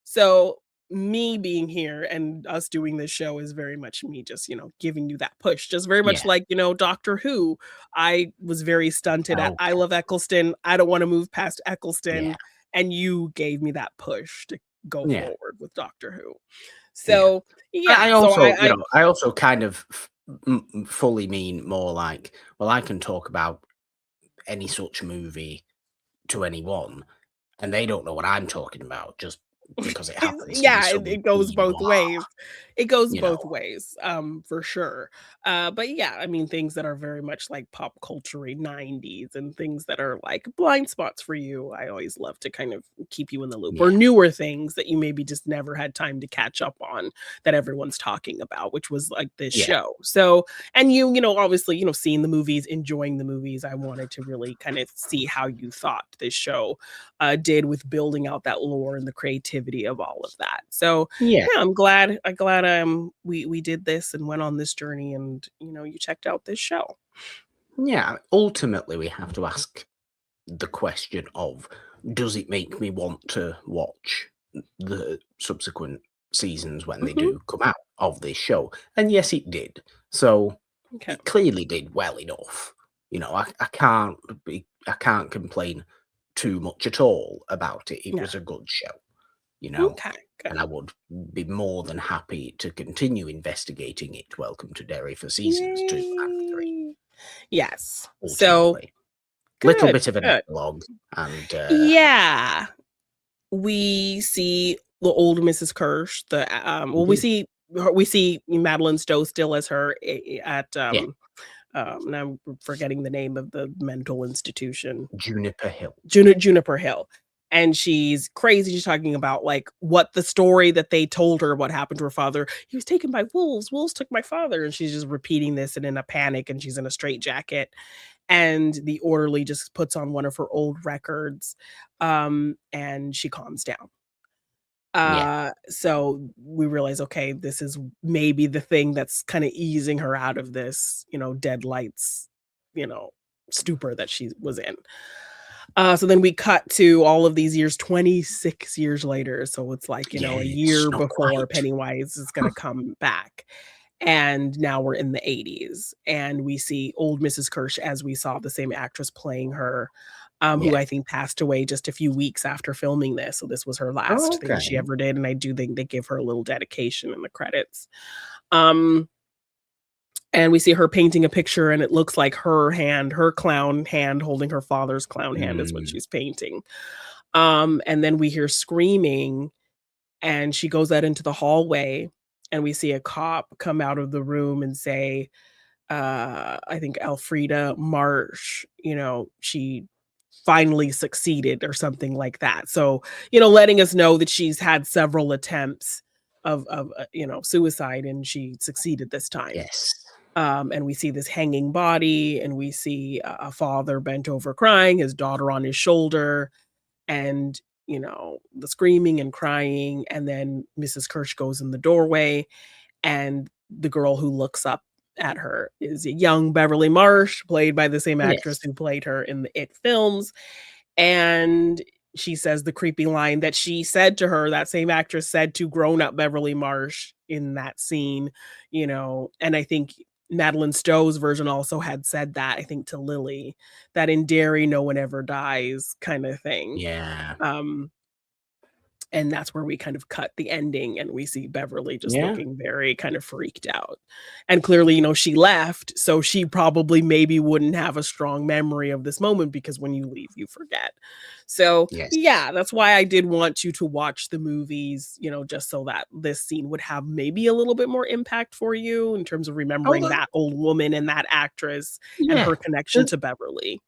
So, me being here and us doing this show is very much me just, giving you that push, just very much Yeah. like, Doctor Who. I was very stunted at I Okay. love Eccleston, I don't wanna move past Yeah. Eccleston, and you gave me that push to go Yeah. forward with Doctor Who. Yeah. So, I yeah, so also, I I also kind of fully mean more like, well, I can talk about any such movie to anyone, and they don't know what I'm talking about just because it happens to be Yeah, it some it goes teen both noir, ways. It goes you know? both ways, for sure. But yeah, I mean, things that are very much like pop culture-y 90s and things that are like blind spots for you, I always love to kind of keep you in the loop, or Yeah. newer things that you maybe just never had time to catch up on that everyone's talking about, which was like this Yeah. show. So, and obviously, seeing the movies, enjoying the movies, I wanted to really kind of see how you thought this show did with building out that lore and the creativity of all of that. So Yeah. yeah, I'm glad we did this and went on this journey, and you checked out this show. Yeah. Ultimately, we have to ask the question of, does it make me want to watch the subsequent seasons when they Mhm. do come out of this show? And yes, it did. So Okay. it clearly did well enough. I can't complain too much at all about it. It Yeah. was a good show, you know, Okay. and I Good. would be more than happy to continue investigating it. Welcome to Derry for seasons 2 and 3, Yay. Yes. So ultimately. Little good. bit of an Good. epilogue and, Yeah. We see the old Mrs. Kirsch, we well, we do. see we see Madeline Stowe still as her at Yeah, now I'm forgetting the name of the mental institution. Juniper Hill. Juniper Hill. And she's crazy. She's talking about like what the story that they told her, what happened to her father. He was taken by wolves. Wolves took my father. And she's just repeating this and in a panic, and she's in a straitjacket. And the orderly just puts on one of her old records, and she calms down. Yeah, So we realize, okay, this is maybe the thing that's kind of easing her out of this, dead lights, you know, stupor that she was in. So then we cut to all of these years, 26 years later. So it's like, a yes, year not before quite. Pennywise is gonna come back. And now we're in the 80s, and we see old Mrs. Kirsch as we saw the same actress playing her, who Yeah. I think passed away just a few weeks after filming this. So this was her Oh, last thing she okay. ever did, and I do think they give her a little dedication in the credits. Um, and we see her painting a picture, and it looks like her clown hand holding her father's clown hand is what Mm, she's painting. And then we hear screaming, and she goes out into the hallway, and we see a cop come out of the room and say, I think Elfrida Marsh, she finally succeeded or something like that. So, letting us know that she's had several attempts of suicide, and she succeeded this time. yes. And we see this hanging body, and we see a father bent over crying, his daughter on his shoulder, and the screaming and crying. And then Mrs. Kirsch goes in the doorway, and the girl who looks up at her is a young Beverly Marsh, played by the same actress Yes. who played her in the It films. And she says the creepy line that she said to her, that same actress said to grown-up Beverly Marsh in that scene, and I think Madeline Stowe's version also had said that, I think, to Lily, that in Derry, no one ever dies kinda thing. Yeah. Um, and that's where we kind of cut the ending, and we see Beverly just Yeah. looking very kind of freaked out. And clearly, she left, so she probably maybe wouldn't have a strong memory of this moment, because when you leave, you forget. So, Yes. yeah, that's why I did want you to watch the movies, just so that this scene would have maybe a little bit more impact for you in terms of Oh, remembering that old woman and that actress and yeah. her connection There's to Beverly.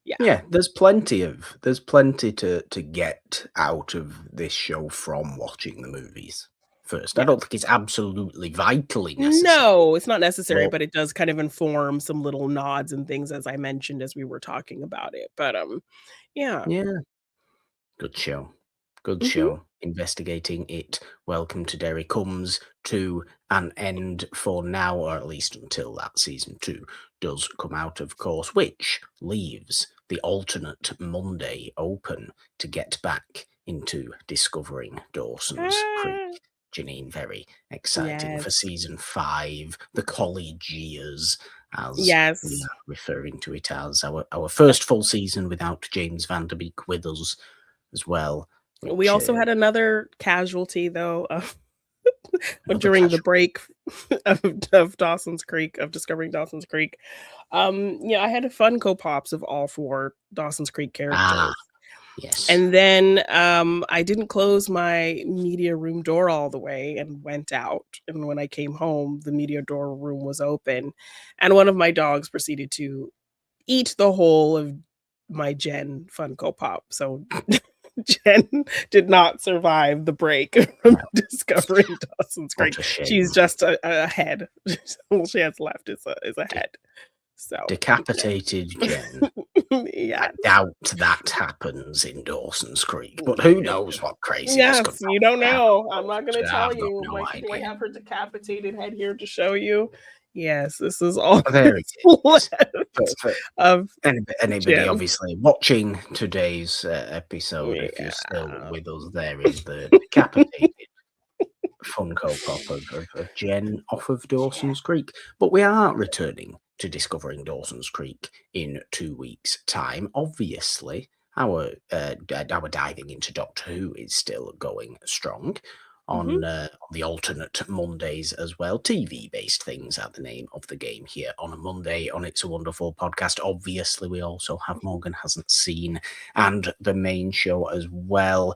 Yeah. yeah, there's plenty to get out of this show from watching the movies first. I Yeah. don't think it's absolutely vitally necessary, No, it's not necessary, but but it does kind of inform some little nods and things, as I mentioned as we were talking about it. But, yeah. yeah, good show. Good Mhm. show. Investigating it. Welcome to Derry comes to an end for now, or at least until that season 2 does come out, of course, which leaves the alternate Monday open to get back into discovering Dawson's Creek. Ah, Jeannine, very exciting for yes. season 5, the college years, as we Yes. are referring to it as our first full season without James Van Der Beek with us as well, We which also had another casualty, though, of another during the casual. break of Dawson's Creek, of discovering Dawson's Creek. Yeah, I had fun Funko Pops of all 4 Dawson's Creek Ah, characters. yes. And then, I didn't close my media room door all the way and went out, and when I came home, the media door room was open, and one of my dogs proceeded to eat the whole of my Jen Funko Pop, so Jen did not survive the break from Well, discovering Dawson's what Creek. a She's shame. just a head. All she has left is a De- head. So, yeah. decapitated Jen. I Yes. doubt that happens in Dawson's Creek, but who knows what craziness could Yes, you don't happen. know. I'm not gonna tell I've got you. no I idea. have her decapitated head here to show you. Yes, this is all There it that's is. left For of anybody Jen. obviously watching today's episode, if you're still Yeah. with us, there is the decapitated Funko Pop of Jen off of Dawson's Creek. But we are returning to discovering Dawson's Creek in 2 weeks' time. Obviously, our diving into Doctor Who is still going strong Mhm, on the alternate Mondays as well. TV-based things are the name of the game here on a Monday on It's a Wonderful Podcast. Obviously, we also have Morgan Hasn't Seen and the main show as well.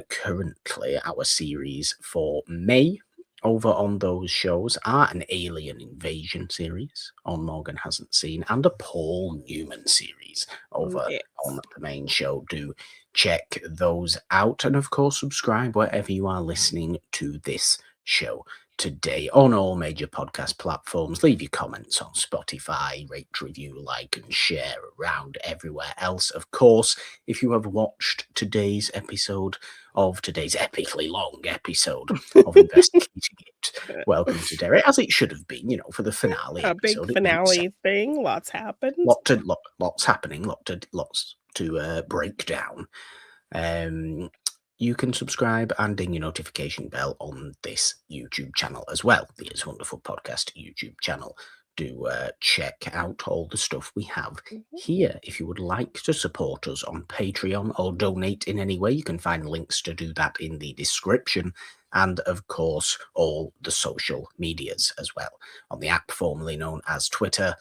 Currently, our series for May over on those shows are an alien invasion series on Morgan Hasn't Seen and a Paul Newman series over on yes. the main show. Do check those out, and of course subscribe wherever you are listening to this show today on all major podcast platforms. Leave your comments on Spotify, rate, review, like, and share around everywhere else. Of course, if you have watched today's episode of today's epically long episode of Investigating It, welcome to Derry, as it should have been, for the finale A big episode. It makes sense. finale thing, lots happened. Lots happening, lots to break down. You can subscribe and ding your notification bell on this YouTube channel as well, the It's Wonderful Podcast YouTube channel. Do check out all the stuff we have Mhm. here. If you would like to support us on Patreon or donate in any way, you can find links to do that in the description. And of course, all the social medias as well. On the app formerly known as Twitter,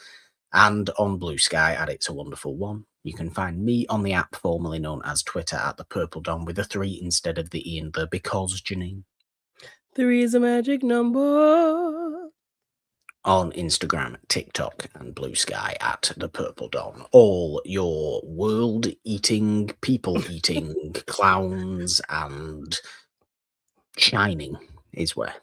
and on Blue Sky at It's a Wonderful One. You can find me on the app formerly known as Twitter at the Purple Dawn with a 3 instead of the E and the because, Jeannine. 3 is a magic number. On Instagram, TikTok, and Blue Sky at the Purple Dawn. All your world-eating, people-eating clowns and shining is where.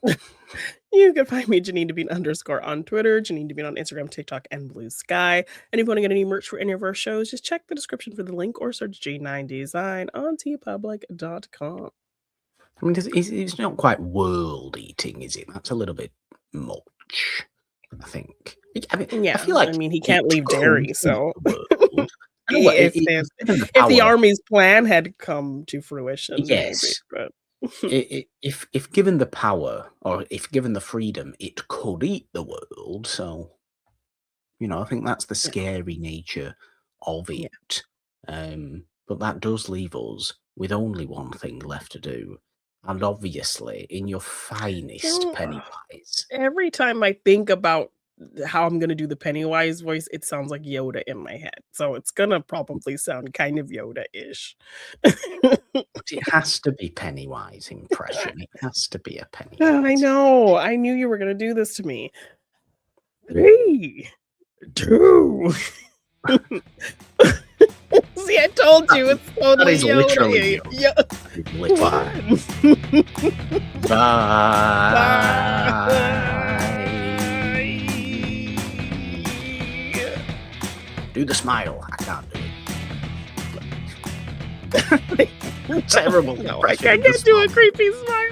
You can find me, Jeannine __ on Twitter, Jeannine on Instagram, TikTok, and Blue Sky. And if you want to get any merch for any of our shows, just check the description for the link or search J9 Design on tpublic.com. I mean, it's not quite world-eating, is it? That's a little bit much, I think. I Yeah, feel like I mean, he it can't leave Derry, could eat so the world. I know what, if it the was given the if the power. army's plan had come to fruition, maybe, Yes. but If given the power or if given the freedom, it could eat the world. So, I think that's the yeah, scary nature of yeah. it. But that does leave us with only one thing left to do. And obviously, in your finest Well, Pennywise. every time I think about how I'm gonna do the Pennywise voice, it sounds like Yoda in my head, so it's gonna probably sound kind of Yoda-ish. But it has to be Pennywise impression. It has to be a I Pennywise. know, I knew you were gonna do this to me. 3, 2. See, I told you, it's That totally is literally Yoda. Literally. 1. Bye. Do the smile. I can't do it. Bye. Terrible No, I impression of the can't do a smog. creepy smile.